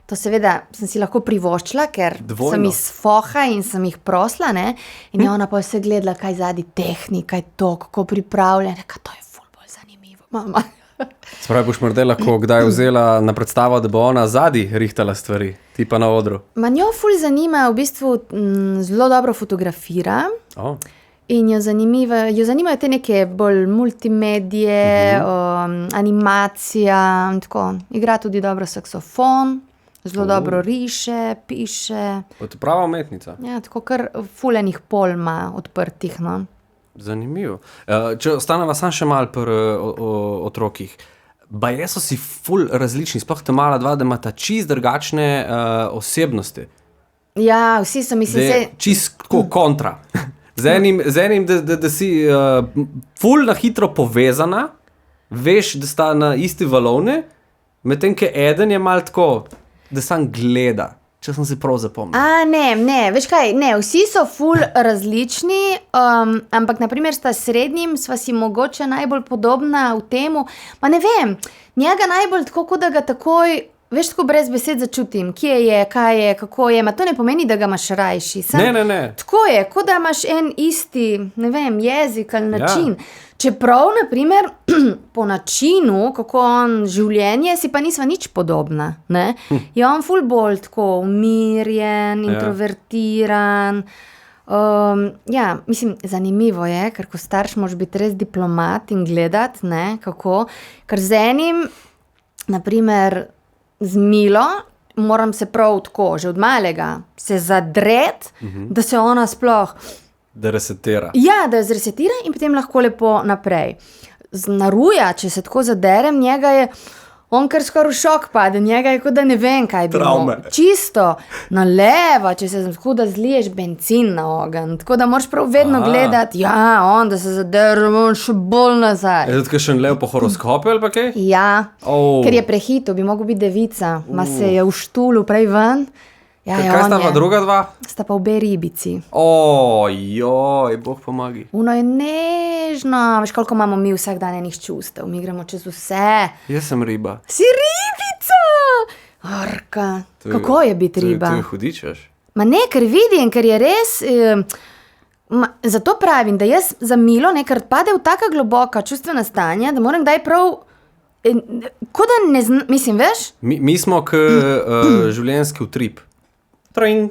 To seveda sem si lahko privoščila, ker sem iz foha in sem jih prosla, ne? In je ona pa vse gledala, kaj zadnji tehnika, kaj to, kako pripravlja. Reka, to je ful bolj zanimivo, mama. Spravi, boš morda lahko kdaj vzela na predstavo, da bo ona zadnji rihtala stvari, ti pa na odru. Njo ful zanima, v bistvu zelo dobro fotografira. In jo zanimajo te neke bolj multimedije, animacija in tako. Igra tudi dobro saksofon, zelo dobro riše, piše. To je prava umetnica. Ja, tako kar fulenih pol ima odprtih, no. Zanimivo. Če ostaneva sam še malo pri otrokih. Baje so si ful različni, sploh ta mala dva, da imata čist drugačne osebnosti. Ja, vsi so, mislim, čist tako kontra. Z enim, da si ful na hitro povezana, veš, da sta na isti valovni, medtem, ko eden je malo tako, da sam gleda. Če sem si prav zapomnil. Ne, veš kaj, ne, vsi so ful različni, ampak naprimer sta srednjim, sva si mogoče najbolj podobna v temu, ma ne vem, njega najbolj tako, kot da ga takoj, veš, tako brez besed začutim, kje je, kaj je, kako je, ma to ne pomeni, da ga imaš rajši. Ne. Tako je, kot da imaš en isti, ne vem, jezik ali način. Ja. Čeprav, naprimer, po načinu, kako on življenje, si pa nisva nič podobna, ne? Je on ful bolj tako umirjen, introvertiran. Ja, mislim, zanimivo je, ker ko starš moraš biti res diplomat in gledat, ne, kako. Ker z enim, naprimer, z Milo, moram se prav tako, že od malega, se zadret, da se ona sploh... Da resetira. Ja, da zresetira in potem lahko lepo naprej. Naruja, če se tako zaderem, njega je, on kar skoraj v šok pade, njega je kot da ne vem, kaj bi Traume. Čisto naleva, če se tako da zliješ bencin na ogenj. Tako da moraš prav vedno gledati, ja, on da se zaderem, on še bolj nazaj. Je tudi kakšen lev po horoskopu ali pa kaj? Ja, ker je prehitro, bi mogel biti devica, ma se je v štulu prej ven. Ja, kaj sta pa druga dva? Sta pa obe ribici. Joj, Bog pomagi. Uno je nežno, veš, koliko imamo mi vsak dan enih čustev, mi gremo čez vse. Jaz sem riba. Si ribica! Arka, kako je biti riba? To je hudič, veš? Ma ne, ker vidim, ker je res, zato pravim, da jaz za Milo, ne, ker pade v taka globoka čustvena stanja, da moram kdaj prav, kot da ne znam, mislim, veš? Mi smo k življenjski utrip. Tring.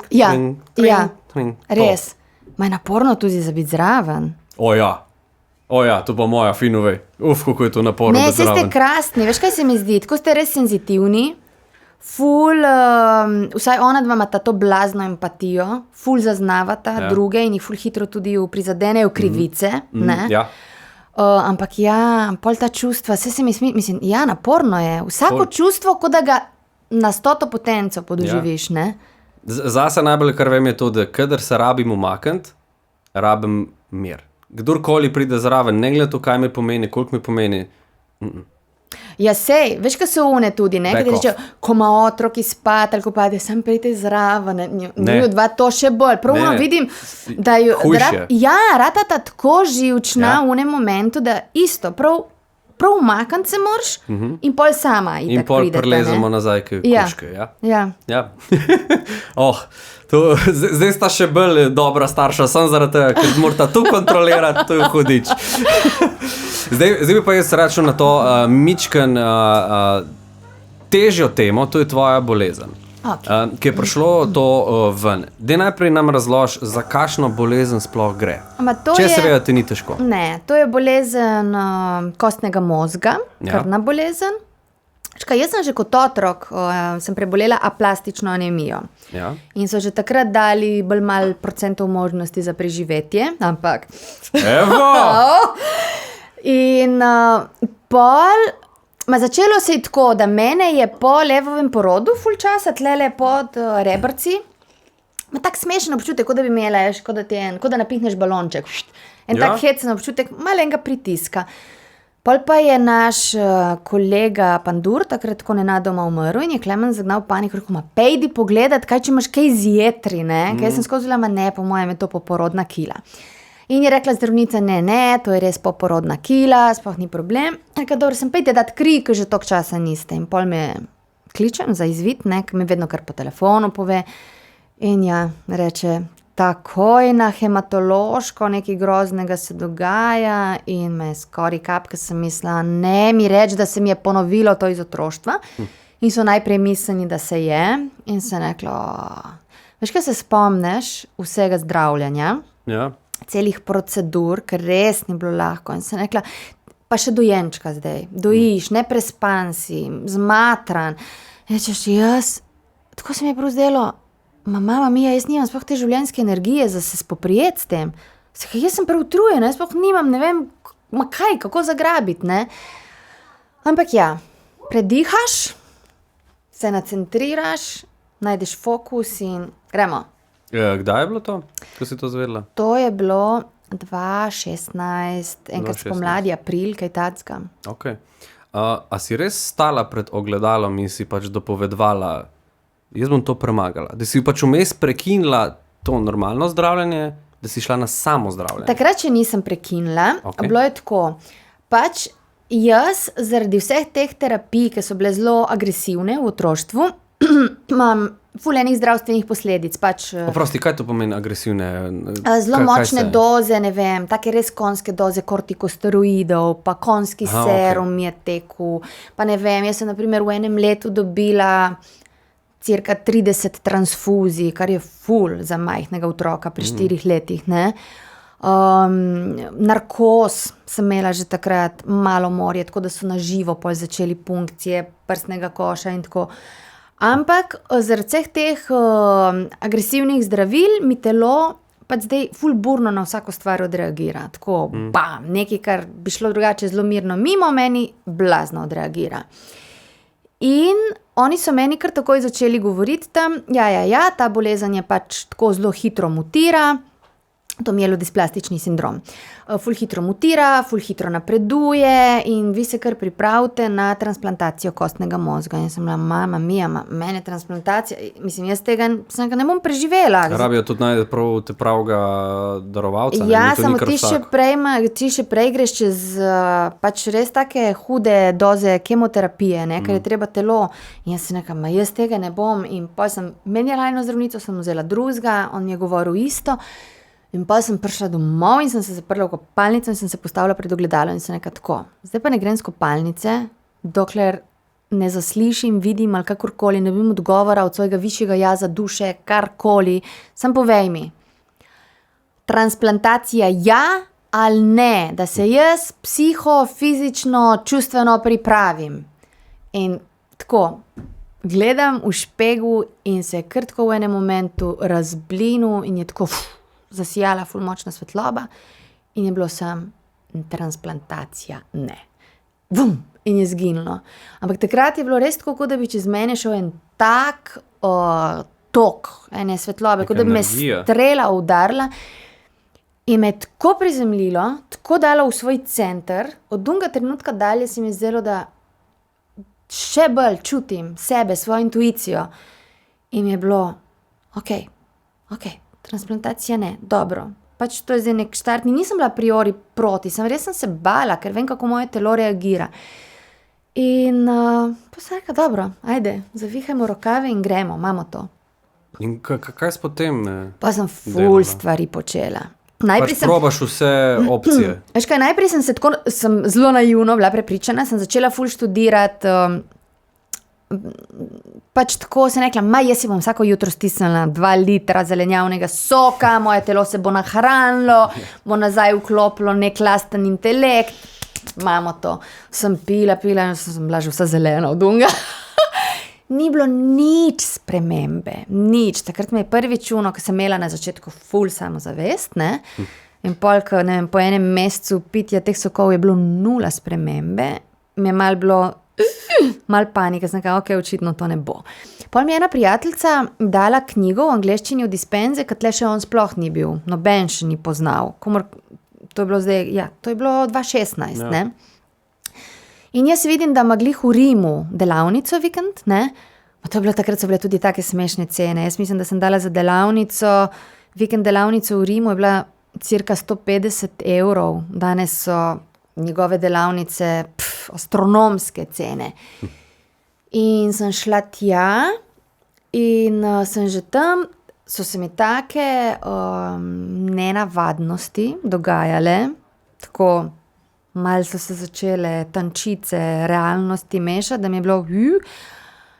Res. Ma je naporno tudi za biti zraven. O ja, to pa moja finovej. Kako je to naporno biti zraven. Ne, ste krasni, veš kaj se mi zdi, tako ste res senzitivni, ful, vsaj ona dva imata to blazno empatijo, ful zaznavata druge in jih ful hitro tudi prizadenejo krivice, ne? Ja. Ampak ja, pol ta čustva, vse se mi mislim, ja, naporno je. Vsako čustvo, kot da ga na 100 potenco podoživiš, ne? Zase najbolj, kar vem, je to, da kadar se rabim umakniti, rabim mir. Kdorkoli pride zraven, ne glede to, kaj mi pomeni, koliko mi pomeni. Ja, sej, veš, kaj so une tudi, ne? Kaj reče, ko ima otrok izpad, ali ko pade, sem prejte zraven, njiju dva, to še bolj. Pravno vidim, da jo... Hujše. Ja, ratata tako živčna v unem momentu, da isto, prav umakniti se moraš in pol sama itak pridete. In pol prelezemo nazaj k kučke, ja? Ja. Zdaj sta še bolj dobra starša, sem zaradi tega, ker morata tu kontrolirati, to je hudič. Zdaj bi pa jaz račel na to mičken težjo temo, to je tvoja bolezen. Okay. Ki je prišlo to ven. Dej najprej nam razloži, za kakšno bolezen sploh gre. Če seveda ti ni težko. Ne, to je bolezen kostnega mozga, krvna bolezen. Jaz sem že kot otrok sem prebolela aplastično anemijo. Ja. In so že takrat dali bolj malo procentov možnosti za preživetje, ampak... Evo! In začelo se je tako, da mene je po levovem porodu ful časa tlele pod rebrci. Tak smešen občutek, kot da bi imela, kot da napihneš balonček. En tak hecen občutek, malenga pritiska. Pol pa je naš kolega Pandur takrat tako nenadoma umrl in je Klemen zagnal panik, rekel, pejdi pogledat, kaj če imaš kaj z jetri, ne? Kaj sem skozila, ne, po mojem je to poporodna kila. In je rekla zdravnica, ne, to je res poporodna kila, sploh ni problem. Rekla, dobro, sem pejte dat kri, ker že toliko časa niste. In pol me kličem za izvid, ne, ker mi vedno kar po telefonu pove. In ja, reče, takoj na hematološko, nekaj groznega se dogaja in me skoraj kapka sem mislila, ne mi reči, da se mi je ponovilo to iz otroštva. In so najprej mislili, da se je in sem rekla, veš, kaj se spomneš vsega zdravljenja, celih procedur, ker res ni bilo lahko. In sem rekla, pa še dojenčka zdaj, dojiš, neprespan si, zmatran. Rečeš, jaz, tako se mi je prav zdelo, mama mija, jaz nimam sploh te življenjske energije za se spoprijeti s tem. Jaz sem prav utrujena, jaz sploh nimam, ne vem, kako zagrabiti, ne. Ampak ja, predihaš, se nacentriraš, najdeš fokus in gremo. Kdaj je bilo to, ko si to zvedela? To je bilo 2016, enkrat spomladi, april, kaj tacka. Ok. A si res stala pred ogledalom in si pač dopovedvala, jaz bom to premagala. Da si pač vmes prekinila to normalno zdravljenje, da si šla na samo zdravljenje. Takrat, če nisem prekinila, bilo je tako. Pač jaz zaradi vseh teh terapij, ki so bile zelo agresivne v otroštvu, imam ful enih zdravstvenih posledic. Oprosti, kaj to pomeni agresivne? Zelo močne doze, ne vem, take res konjske doze kortikosteroidov, pa konjski serum je tekel, pa ne vem, jaz sem na primer v enem letu dobila cirka 30 transfuzij, kar je ful za majhnega otroka pri 4 letih, ne. Narkoz sem imela že takrat, malo morje, tako da so na živo pol začeli punkcije prstnega koša in tako. Ampak zaradi vseh teh agresivnih zdravil mi telo pač zdaj ful burno na vsako stvar odreagira. Tako, bam, nekaj, kar bi šlo drugače zelo mirno mimo, meni blazno odreagira. In oni so meni kar takoj začeli govoriti tam, ta bolezen je pač tako zelo hitro mutira, to mielodisplastični sindrom. Ful hitro mutira, ful hitro napreduje in vi se kar pripravite na transplantacijo kostnega mozga. In sem bila, mama mija, mene transplantacija, mislim, jaz tega ne bom preživela. Rabijo tudi najde te pravega darovalca. Ja, samo ti še prej greš čez pač res take hude doze kemoterapije, ne, ker je treba telo. In jaz sem nekaj, jaz tega ne bom. In pa sem menjala eno zdravnico, sem vzela drugega, on mi je govoril isto. In pa sem prišla domov in sem se zaprla v kopalnico in sem se postavila pred ogledalo in sem nekaj tako. Zdaj pa ne grem z kopalnice, dokler ne zaslišim, vidim ali kakorkoli, ne bim odgovora od svojega višjega jaza, duše, karkoli. Sam povej mi, transplantacija ja ali ne, da se jaz psiho, fizično, čustveno pripravim. In tako, gledam v špegu in se je kar tako v enem momentu razblinil in je tako zasijala ful močna svetloba in je bilo sam transplantacija ne. Vum, in je zginilo. Ampak takrat je bilo res tako, kot da bi čez mene šel en tak tok ene svetlobe, kot da bi me strela udarila in me tako prizemljilo, tako dalo v svoj center, od dunga trenutka dalje se mi je zdelo, da še bolj čutim sebe, svojo intuicijo in mi je bilo ok, transplantacija ne, dobro. Pač to je zdaj nek štart. Nisem bila priori proti, sem se bala, ker vem, kako moje telo reagira. In pa sem rekla, dobro, ajde, zavihajmo rokave in gremo, imamo to. In kaj si potem pa sem ful stvari počela. Pač probaš vse opcije. Veš kaj, najprej sem zelo naivno bila prepričana, sem začela ful študirati pač tako sem rekla, jaz si bom vsako jutro stisnila 2 litra zelenjavnega soka, moje telo se bo nahranilo, bo nazaj vklopilo nek lasten intelekt, imamo to. Sem pila in sem bila že vsa zelena od unga. Ni bilo nič spremembe, nič. Takrat me je prvič ko sem imela na začetku ful samozavest, ne? In pol, po enem mesecu pitja teh sokov je bilo 0 spremembe, mi je malo panike, sem rekla, ok, očitno to ne bo. Pol mi je ena prijateljica dala knjigo v angleščini v dispenze, ker tle še on sploh ni bil, noben še ni poznal. To je bilo zdaj, to je bilo 2016, ne? In jaz vidim, da ima glih v Rimu delavnico vikend, ne? To je bilo takrat, so bile tudi take smešne cene. Jaz mislim, da sem dala za vikend delavnico v Rimu, je bila cirka 150 €. Danes so njegove delavnice astronomske cene. In sem šla tja in sem že tam, so se mi take nenavadnosti dogajale, tako malo so se začele tančice realnosti mešati, da mi je bilo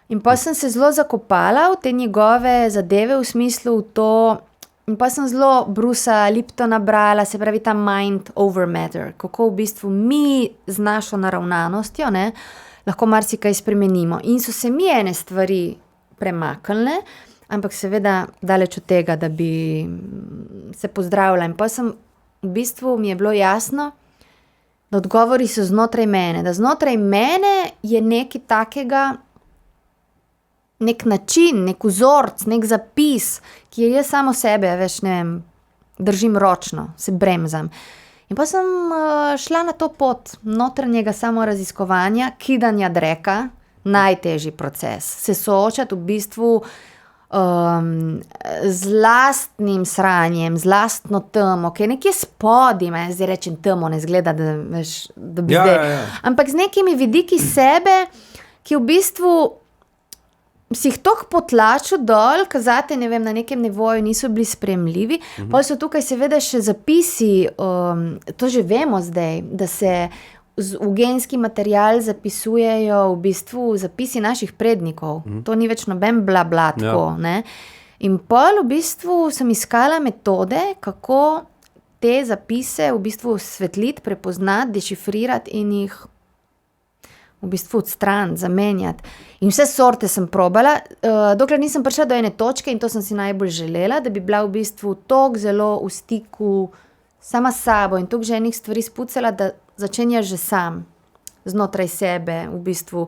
in pa sem se zelo zakopala v te njegove zadeve, v smislu v to, in pa sem zelo Brusa Liptona brala, se pravi ta mind over matter, kako v bistvu mi z našo naravnanostjo, ne, lahko marsikaj spremenimo. In so se mi ene stvari premaknile, ampak seveda daleč od tega, da bi se pozdravila. In pa sem, v bistvu mi je bilo jasno, da odgovori so znotraj mene, da znotraj mene je nekaj takega, nek način, nek vzorc, nek zapis, ki je jaz samo sebe, veš, ne vem, držim ročno, se bremzam. In pa sem šla na to pot notranjega samoraziskovanja, kidanja dreka, najtežji proces. Se soočati v bistvu z lastnim sranjem, z lastno temo, ki je nekje spodaj, zdaj rečem temo, ne zgleda, da, veš, da bi zdaj. Ampak z nekimi vidiki sebe, ki v bistvu si jih toliko potlačil dol, kazate, ne vem, na nekem nivoju niso bili sprejemljivi. Pol so tukaj seveda še zapisi, to že vemo zdaj, da se v genski material zapisujejo v bistvu zapisi naših prednikov. To ni več noben bla tako, ne. In pol v bistvu sem iskala metode, kako te zapise v bistvu osvetliti, prepoznati, dešifrirati in jih v bistvu odstraniti, zamenjati. In vse sorte sem probala, dokler nisem prišla do ene točke, in to sem si najbolj želela, da bi bila v bistvu toliko zelo v stiku sama s sabo in toliko že enih stvari spucala, da začenjaš že sam, znotraj sebe, v bistvu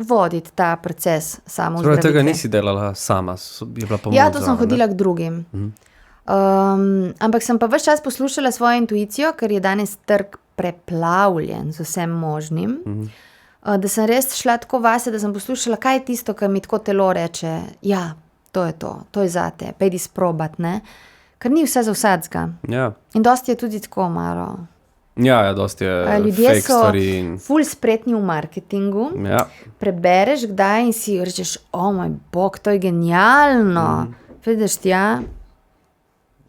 voditi ta proces samozdravitve. Tega nisi delala sama, je bila pomoč. Ja, to sem hodila k drugim. Ampak sem pa ves čas poslušala svojo intuicijo, ker je danes trg preplavljen z vsem možnim. Da sem res šla tako vase, da sem poslušala, kaj je tisto, kar mi tako telo reče, ja, to je zate, pejdi sprobat, ne. Ker ni vse za vsadzga. Ja. In dosti je tudi tako malo. Ja, dosti je fake stvari. Ljudje so ful spretni v marketingu. Ja. Prebereš kdaj in si rečeš, moj bog, to je genialno. Prideš tja.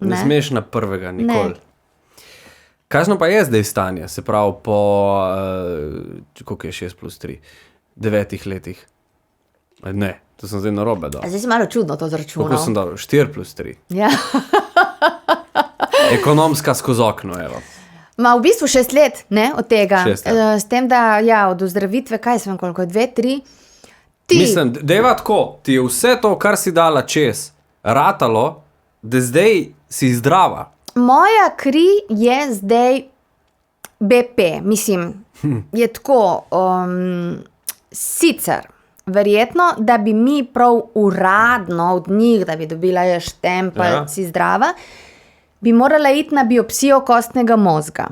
Ne smeš na prvega nikoli. Ne. Kakšno pa je zdaj stanje, se pravi po, koliko je 6+3, 9 letih? Ne, to sem zdaj narobe dal. Zdaj si malo čudno to zračunal. Koliko sem dal? 4+3. Ja. Ekonomska skozi okno, evo. Ma v bistvu 6 let, ne, od tega. 6, ja. S tem, da, od ozdravitve, kaj sem, koliko, 2, 3, Mislim, dejva tako, ti je vse to, kar si dala čez, ratalo, da zdaj si zdrava. Moja kri je zdaj BP, mislim, je tako, sicer, verjetno, da bi mi prav uradno od njih, da bi dobila je štempelj, si zdrava, bi morala iti na biopsijo kostnega mozga.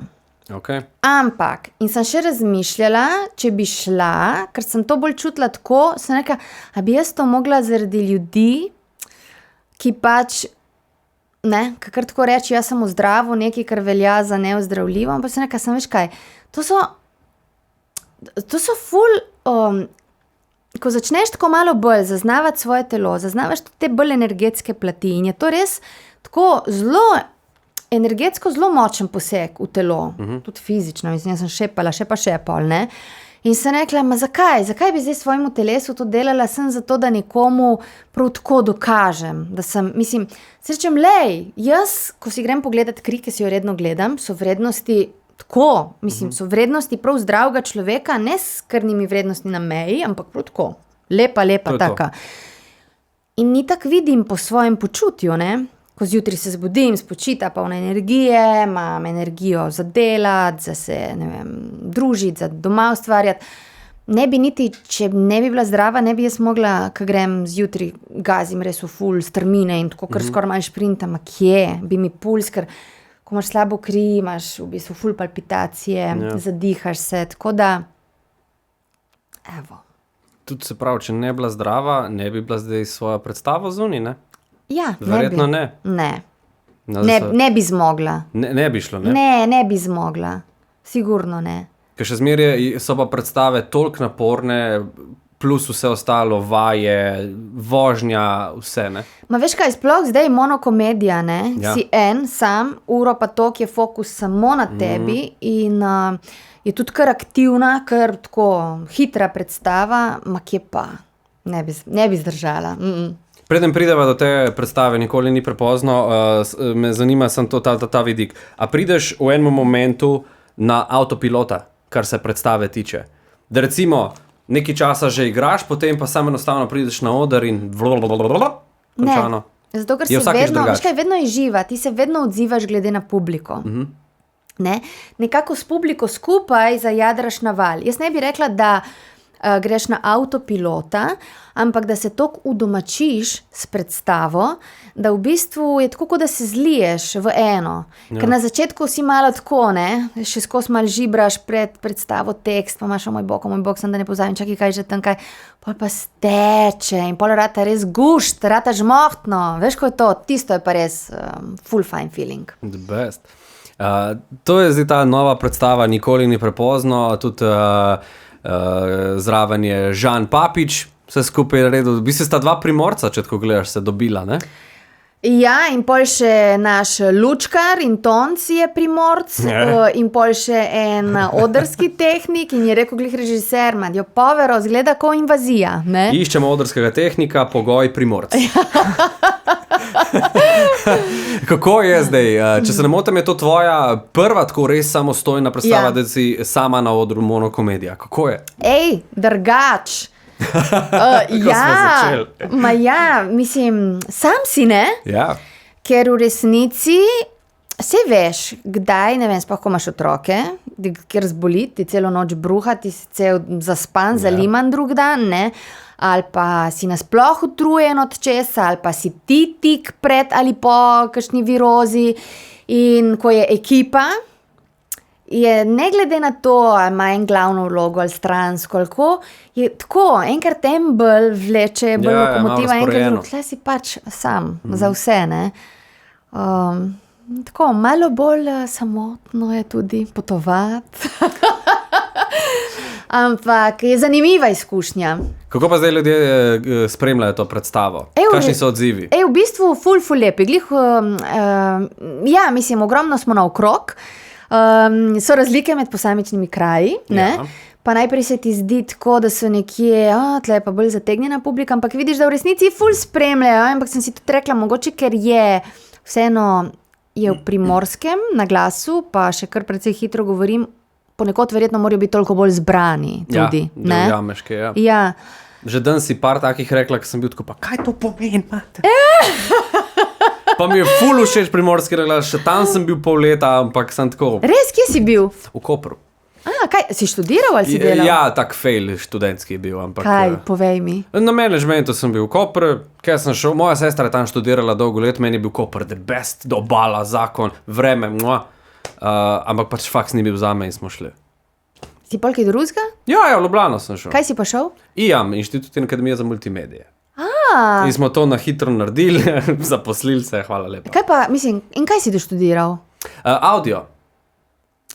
Okay. Ampak, in sem še razmišljala, če bi šla, ker sem to bolj čutila tako, sem rekla, a bi jaz to mogla zaradi ljudi, ki pač, ne, kakor tako reči, jaz sem v zdravu, nekaj, kar velja za neozdravljivo, ampak sem rekla, sem veš kaj, to so ful, ko začneš tako malo bolj zaznavati svoje telo, zaznavaš te bolj energetske plati in je to res tako zelo, energetsko zelo močen poseg v telo, tudi fizično, mislim, jaz sem šepala, še pa šepal, ne, In sem rekla, ma zakaj? Zakaj bi zdaj svojemu telesu to delala? Sem zato, da nekomu prav tako dokažem. Da sem, mislim, se rečem, lej, jaz, ko si grem pogledat kri, ki si jo redno gledam, so vrednosti tako, mislim, so vrednosti prav zdravega človeka, ne s krvnimi vrednostmi na meji, ampak prav tako. Lepa, To je to. taka. In ni tako vidim po svojem počutju, ne? Ko zjutraj se zbudim, spočita polna energije, imam energijo za delati, za se, ne vem, družiti, za doma ustvarjati. Ne bi niti, če ne bi bila zdrava, ne bi jaz mogla, ko grem zjutraj, gazim res v ful strmine in tako, kar skoraj malo šprintam, a kje, bi mi puls, ker ko imaš slabo kri, imaš v bistvu ful palpitacije, zadihaš se, tako da, evo. Tudi se pravi, če ne bi bila zdrava, ne bi bila zdaj svojo predstavo zunaj, ne? Ja, Verjetno ne. Ne. No, Ne bi zmogla. ne bi šlo, ne? Ne bi zmogla. Sigurno ne. Ker še zmeraj so pa predstave toliko naporne, plus vse ostalo, vaje, vožnja, vse, ne? Ma veš kaj, sploh zdaj monokomedija, ne? Ja. Si en, sam, uro pa tok je fokus samo na tebi in je tudi kar aktivna, kar tako hitra predstava, ma kje pa, ne bi zdržala. Preden prideva do te predstave, nikoli ni prepozno, me zanima sem ta vidik. A prideš v enem momentu na avtopilota, kar se predstave tiče? Da recimo nekaj časa že igraš, potem pa samo enostavno prideš na oder in končano. Ne, zato ker Je se vsakič vedno, drugače. veš kaj, vedno je živa, ti se vedno odzivaš glede na publiko. Ne? Nekako s publiko skupaj zajadraš na val. Jaz ne bi rekla, da greš na avtopilota, ampak da se toliko udomačiš s predstavo, da v bistvu je tako, kot da se zliješ v eno. Ker na začetku si malo tako, ne, še skozi malo žibraš pred predstavo tekst, pa imaš, moj bog, sem da ne pozabim, čakaj, kaj že tam kaj, pol pa steče in pol rata res gušt, rata žmohtno, veš, ko je to, tisto je pa res full fine feeling. The best. To je zdaj ta nova predstava, nikoli ni prepozno, tudi zraven je Žan Papič, vse skupaj je naredil. V bistvu sta dva Primorca, če tako gledaš, se dobila, ne? Ja, in pol še naš lučkar in Tonc je Primorc, in pol še en odrski tehnik in je rekel glih režiser, Madjo Povero, zgleda ko invazija, ne? Iščemo odrskega tehnika, pogoj Primorc. Kako je zdaj? Če se ne motim, je to tvoja prva tako res samostojna predstava, Ja. da si sama na odru monokomedija. Kako je? Ej, drugač. smo začeli? Ma ja, mislim, sam si ne, Ja. ker v resnici saj veš, kdaj, ne vem, sploh ko imaš otroke, ker zboli, ti celo noč bruha, ti si cel zaspan, zaliman drug dan, ne? Ali pa si nasploh utrujen od česa, ali pa si ti tik pred ali po kakšni virozi. In ko je ekipa, je ne glede na to, ali ima en glavno vlogo ali stransko, ali ko, je tako, enkrat en bolj vleče, bolj Ja, lokomotiva, malo enkrat razporejeno. drug. Tle si pač sam, za vse, ne. Tako, malo bolj samotno je tudi potovati. Ampak je zanimiva izkušnja. Kako pa zdaj ljudje spremljajo to predstavo? Kakšni so odzivi? V bistvu ful lepi. Glih, ja, mislim, ogromno smo naokrog. So razlike med posamičnimi kraji, ne? Ja. Pa najprej se ti zdi tako, da so nekje, tle je pa bolj zategnjena publika, ampak vidiš, da v resnici ful spremljajo, ampak sem si tudi rekla, mogoče, ker je vseeno je v Primorskem na glasu, pa še kar precej hitro govorim, ponekod verjetno morajo biti toliko bolj zbrani tudi, ja, ne? Jameške, ja. Ja. Že dan si par takih rekla, ko sem bil tako, pa kaj to pomeni, mate? Pa mi je ful všeč Primorski reglas, še tam sem bil pol leta, ampak sem tako Res, kje si bil? v Kopru. Kaj, si študiral ali si delal? Ja, tak fail študentski je bil, ampak... Kaj, povej mi. Na managementu sem bil v Kopru, kaj sem šel, moja sestra je tam študirala dolgo let, meni je bil Koper the best, obala, zakon, vreme, ampak pač faks ni bil zame in smo šli. Si pol kaj drugega? Ja, v Ljubljano sem šel. Kaj si pa šel? IAM, Inštitut in Akademija za multimedije. In smo to na hitro naredili, zaposlili se, hvala lepa. Kaj pa, mislim, in kaj si doštudiral? Audio.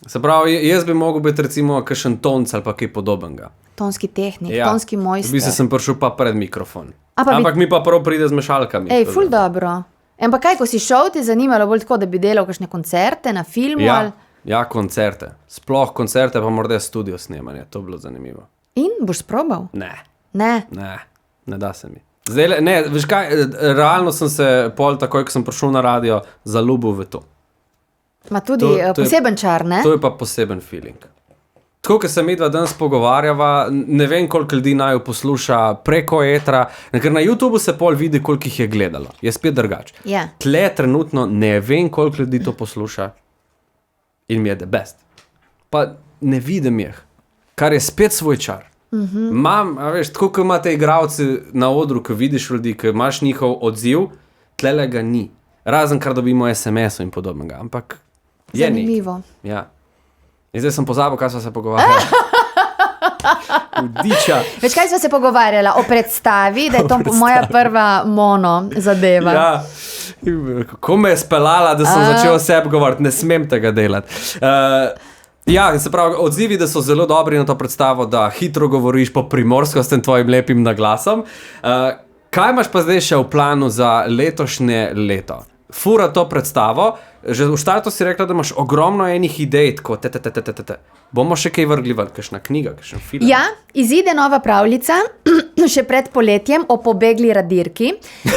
Se pravi, jaz bi mogel biti recimo kakšen tonc ali pa kaj podobnega. Tonski tehnik, tonski mojster. V bistvu sem prišel pa pred mikrofon. Pa Ampak mi pa prav pride z mešalkami. Ej, ful dobro. Ampak kaj, ko si šel, ti je zanimalo bolj tako, da bi delal kakšne koncerte na filmu? Ja, Ali... Ja, koncerte. Sploh koncerte, pa morda studio snemanje. To bi bilo zanimivo. In boš sprobal? Ne, Ne. ne da se mi. Zdaj, ne, veš kaj, realno sem se pol takoj, ko sem prišel na radio, zaljubil v to. Ma tudi To je- poseben čar, ne? To je pa poseben feeling. Tako, ko se midva danes pogovarjava, ne vem, koliko ljudi naj jo posluša preko etra, ker na YouTubu se pol vidi, koliko jih je gledalo. Je spet drugače. Ja. Tle trenutno ne vem, koliko ljudi to posluša in mi je the best. Pa ne vidim jih, kar je spet svoj čar. Mam, a veš, tako kot imate igralci na odru, ko vidiš ljudi, ko imaš njihov odziv, tlele ga ni. Razen, kar dobimo SMS-o in podobnega, ampak je nekaj. Zanimivo. Ja. In zdaj sem pozabil, kaj smo se pogovarjali. Hudiča. Veš, kaj smo se pogovarjala? O predstavi, da je to moja prva mono zadeva. Ja. Kako me je speljala, da sem začel o sebi govoriti, ne smem tega delati. Ja, se pravi, odzivi, da so zelo dobri na to predstavo, da hitro govoriš po primorsko s tem tvojim lepim naglasom. Kaj imaš pa zdaj še v planu za letošnje leto? Fura to predstavo, že v štartu si rekla, da imaš ogromno enih idej, tako Bomo še kaj vrgli ven, kakšna knjiga, kakšen film? Ja, izide nova pravljica, še pred poletjem, o pobegli radirki.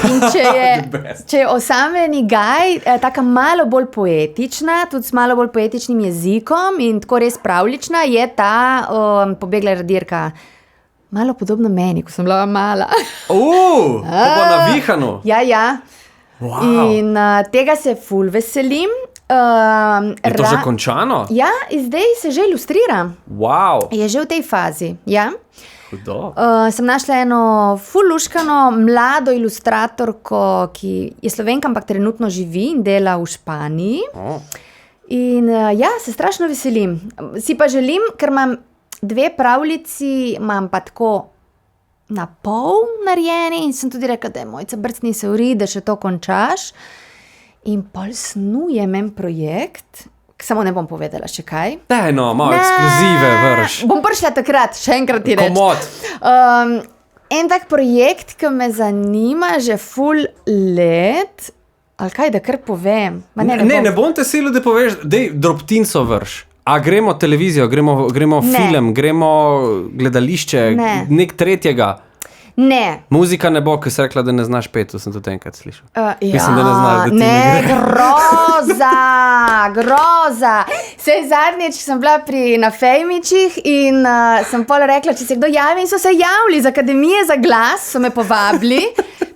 In če je osamljeni gaj, taka malo bolj poetična, tudi s malo bolj poetičnim jezikom in tako res pravlična, je ta pobegla radirka. Malo podobno meni, ko sem bila mala. To bo navihano. Ja. Wow. In tega se ful veselim. Je to že končano? Ja, zdaj se že ilustrira. Wow. Je že v tej fazi, ja. Hudo. Sem našla eno ful luškano mlado ilustratorko, ki je Slovenka, ampak trenutno živi in dela v Španiji. In ja, se strašno veselim. Si pa želim, ker imam 2 pravljici, imam pa tako na pol narejeni in sem tudi rekla, da je Mojca brcni se uri, da še to končaš. In pol snujem en projekt, samo ne bom povedala še kaj. Daj no, malo ekskluzive vrš. Bom prišla takrat, še enkrat ti reč. Komod. En tak projekt, ki me zanima že ful let, ali kaj, da kar povem. Ma Ne bom te silil, da poveš, dej drobtinco vrš. A gremo televizijo, gremo film, gremo gledališče, nek tretjega. Ne. Muzika ne bo, ker si rekla, da ne znaš peti, to sem tudi enkrat slišal. Mislim, da Ja, ne znaš, da ti ne gre. groza. Sej zadnjič sem bila na Fejmičih in sem pol rekla, če se kdo javi, in so se javili z Akademije za glas, so me povabili.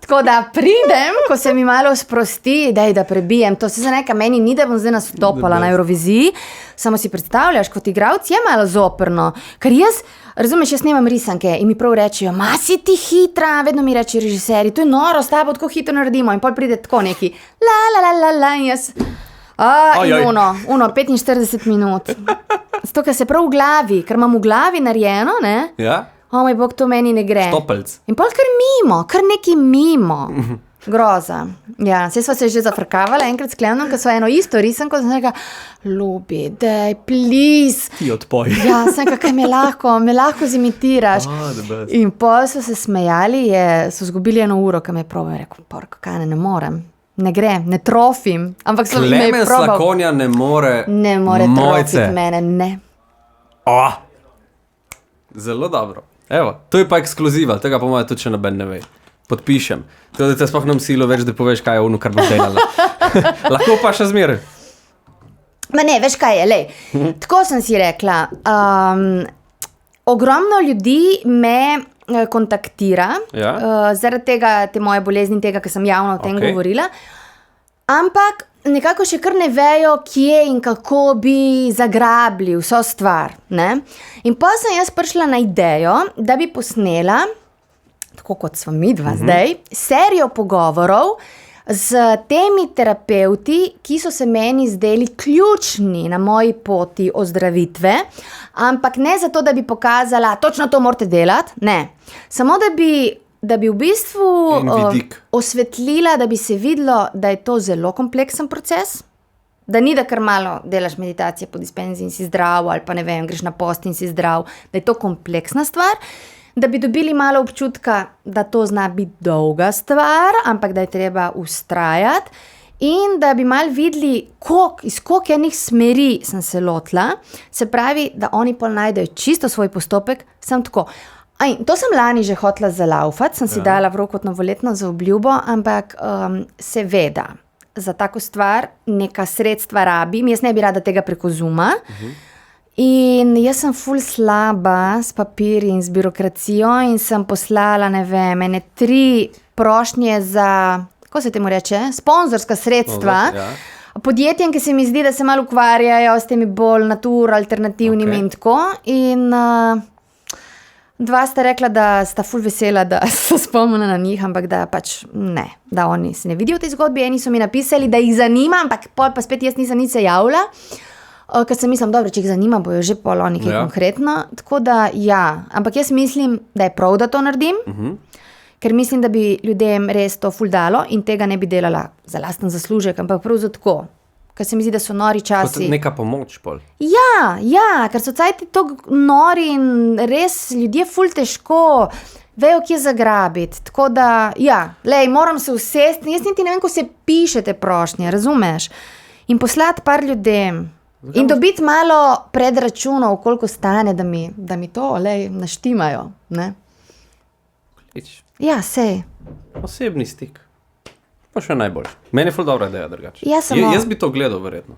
Tako da pridem, ko se mi malo sprosti, da prebijem. To se za nekaj meni ni, da bom zdaj nastopala na Euroviziji. Samo si predstavljaš, kot igralec je malo zoprno. Ker jaz, razumeš, jaz snemam risanke in mi prav rečejo, ma si ti hitra, vedno mi rečejo režiserji, to je noro, s tabo tako hitro naredimo. In pol pride tako neki, la, in jaz, in uno, 45 minut. Zato, ker se prav v glavi, ker imam v glavi narejeno, ne? Ja? O moj bog, to meni ne gre. Stopelc. In pol kar neki mimo. Groza. Ja, saj sva se že zafrkavala enkrat s Klemnom, ko sva eno isto risanko, sem rekla, ljubi, daj, please. Ti odpoj. Ja, sem rekla, kaj me lahko zimitiraš. In pol so se smejali, so zgubili 1 uro, ko me je probal, rekel, porko, kaj ne morem. Ne gre, ne trofim. Ampak sem me Klemen probal. Slakonja ne more trofiti mene, ne. Zelo dobro. Evo, to je pa ekskluziva, tega po mojem tudi še noben ne ve. Podpišem. Tako da te sploh nam silo več, da poveš, kaj je ono, kar boš delala. Lahko pa še zmeraj. Ma ne, veš kaj je, lej. Tako sem si rekla. Ogromno ljudi me kontaktira, zaradi tega, te moje bolezni, tega, ker sem javno o tem govorila. Ampak nekako še kar ne vejo, kje in kako bi zagrabili vso stvar. Ne? In pa sem jaz prišla na idejo, da bi posnela, tako kot sva midva zdaj, serijo pogovorov z temi terapeuti, ki so se meni zdeli ključni na moji poti ozdravitve, ampak ne zato, da bi pokazala, točno to morate delati, ne. Samo da bi v bistvu osvetlila, da bi se videlo, da je to zelo kompleksen proces, da ni, da kar malo delaš meditacije po dispenziji in si zdrav, ali pa ne vem, greš na post in si zdrav, da je to kompleksna stvar, da bi dobili malo občutka, da to zna biti dolga stvar, ampak da je treba vztrajati In da bi mal videli, iz koliko enih smeri sem se lotila, se pravi, da oni pol najdejo čisto svoj postopek, sem tako. To sem lani že hotela zalaufati, sem si dala v roko kot novoletno zaobljubo, ampak seveda, za tako stvar neka sredstva rabim, jaz ne bi rada tega preko Zooma. In jaz sem ful slaba s papirji in z birokracijo in sem poslala, ne vem, 3 prošnje za, kako se temu reče, sponzorska sredstva, podjetjem, ki se mi zdi, da se malo ukvarjajo s temi bolj alternativnimi in tako. In 2 sta rekla, da sta ful vesela, da so spomnila na njih, ampak da pač ne, da oni se ne vidijo v tej zgodbi. Eni so mi napisali, da jih zanima, ampak pol pa spet jaz nisem nič se javila. Ker sem mislim, dobro, če jih zanima, bojo že pol oni kaj konkretno. Tako da, ja, ampak jaz mislim, da je prav, da to naredim, ker mislim, da bi ljudem res to ful dalo in tega ne bi delala za lasten zaslužek, ampak prav za tako. Ker se mi zdi, da so nori časi. Kot neka pomoč pol. Ja, ker so cajti tako nori in res ljudje ful težko vejo, kje zagrabiti. Tako da, ja, moram se usesti. Jaz niti ne vem, ko se pišete prošnje, razumeš? In poslati par ljudem. In dobiti malo predračunov, koliko stane, da mi to naštimajo. Ne? Ja, sej. Osebni stik. Pa še najboljši. Meni je ful dobra ideja drugače. Jaz bi to gledal verjetno.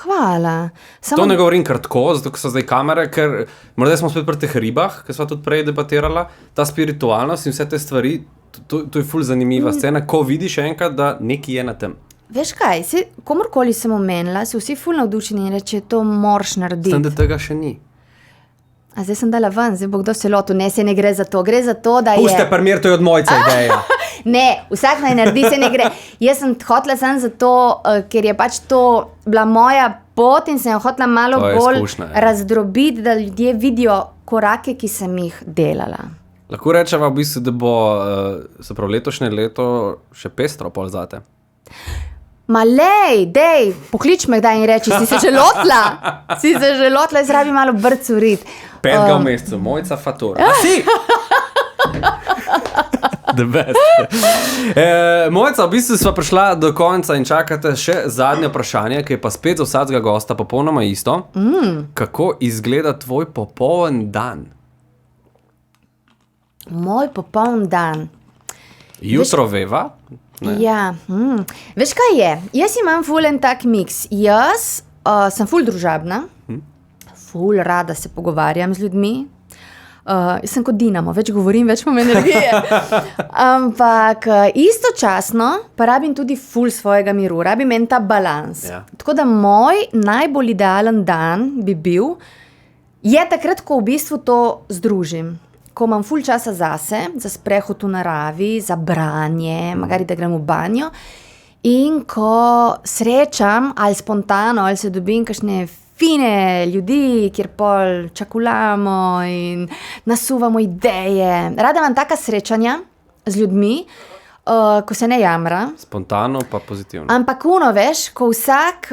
Hvala. To ne govorim kar tako, zato ker so zdaj kamere, ker morda smo spet pri teh ribah, ki smo tudi prej debatirala, ta spiritualnost in vse te stvari, to je ful zanimiva scena, ko vidiš enkrat, da nekaj je na tem. Veš kaj, komorkoli sem omenila, so vsi ful navdušeni in reče, to moraš narediti. Sem, da tega še ni. A zdaj sem dala ven, zdaj bo kdo se lotil. Ne, se ne gre za to. Gre za to, da je... Puste primer, to je od Mojca ideja. Ne, vsak naj naredi, se ne gre. Jaz sem hotela sem zato, ker je pač to bila moja pot in sem jo hotela malo bolj razdrobiti, da ljudje vidijo korake, ki sem jih delala. Lahko rečeva v bistvu, da bo se prav letošnje leto še pestro pol zate. Ma dej, poklič me kdaj in reči, si se že lotila? Jaz rabim malo brcurit. 5. v mesecu, Mojca Fatura. A si? The best. Mojca, v bistvu sva prišla do konca in čakate še zadnje vprašanje, ki je pa spet za vsakega gosta popolnoma isto. Kako izgleda tvoj popoln dan? Moj popoln dan? Jutro veva? Ne. Ja, veš kaj je? Jaz imam ful en tak miks. Jaz sem ful družabna, ful rada se pogovarjam z ljudmi. Jaz sem kot dinamo, več govorim, več imam energije. Ampak istočasno pa rabim tudi ful svojega miru, rabim en ta balans. Ja. Tako da moj najbolj idealen dan bi bil, je takrat, ko v bistvu to združim. Ko imam ful časa zase, za sprehod v naravi, za branje, magari da grem v banjo. In ko srečam, ali spontano, ali se dobim kakšne fine ljudi, kjer pol čakulamo in nasuvamo ideje. Rada imam taka srečanja z ljudmi, ko se ne jamra. Spontano pa pozitivno. Ampak veš, ko vsak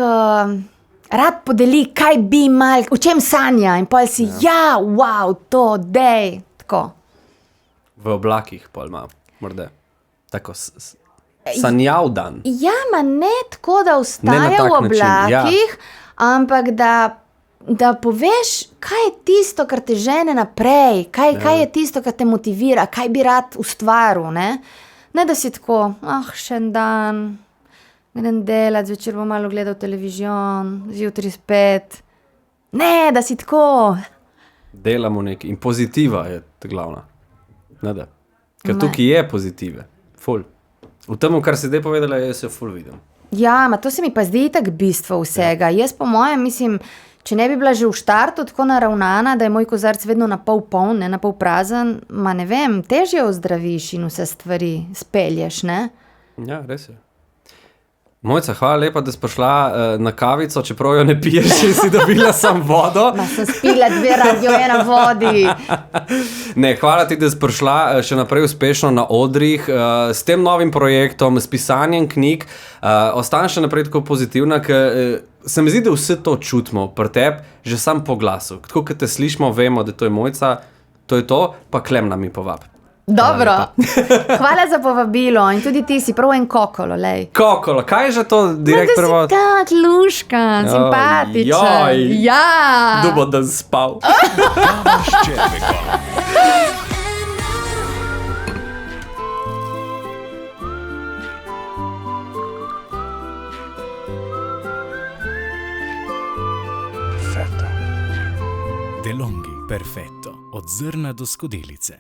rad podeli, kaj bi mal, v čem sanja. In pol si, wow, to, dej. Tako. V oblakih pol ima, morda. Tako sanjav dan. Ja, ma ne tako, da ustaje v oblakih, ampak da poveš, kaj je tisto, kar te žene naprej, kaj je tisto, kar te motivira, kaj bi rad ustvaril, ne? Ne, da si tako, še en dan, grem delat, zvečer bom malo gledal televizion, zjutraj spet. Ne, da si tako... Delamo nekaj. In pozitiva je glavna. Ne da. Ker tukaj je pozitive. Ful. V tem, kar si zdaj povedala, jaz se ful vidim. Ja, ma to se mi pa zdi tak bistvo vsega. Jaz po mojem mislim, če ne bi bila že v štartu tako naravnana, da je moj kozarc vedno na pol poln, ne na pol prazen, ma ne vem, težje ozdraviš in vse stvari spelješ, ne? Ja, res je. Mojca, hvala lepa, da si prišla na kavico, čeprav jo ne piješ in si dobila sam vodo. Ma sem spila 2 Radio 1 vodi. Ne, hvala ti, da si prišla še naprej uspešno na odrih, s tem novim projektom, s pisanjem knjig. Ostani še naprej tako pozitivna, ker se mi zdi, da vse to čutimo pri tebi, že sam po glasu. Tako, kot te slišimo, vemo, da to je Mojca, to je to, pa klem nam mi povab. Dobro, hvala za povabilo in tudi ti si prav en kokolo, lej. Kokolo, kaj je že to direkt prevod? Tak, luškan, simpatičen. joj. Ja. Kdo bo dan spal? Kava s Červekom. DeLonghi, perfetto, od zrna do skodelice.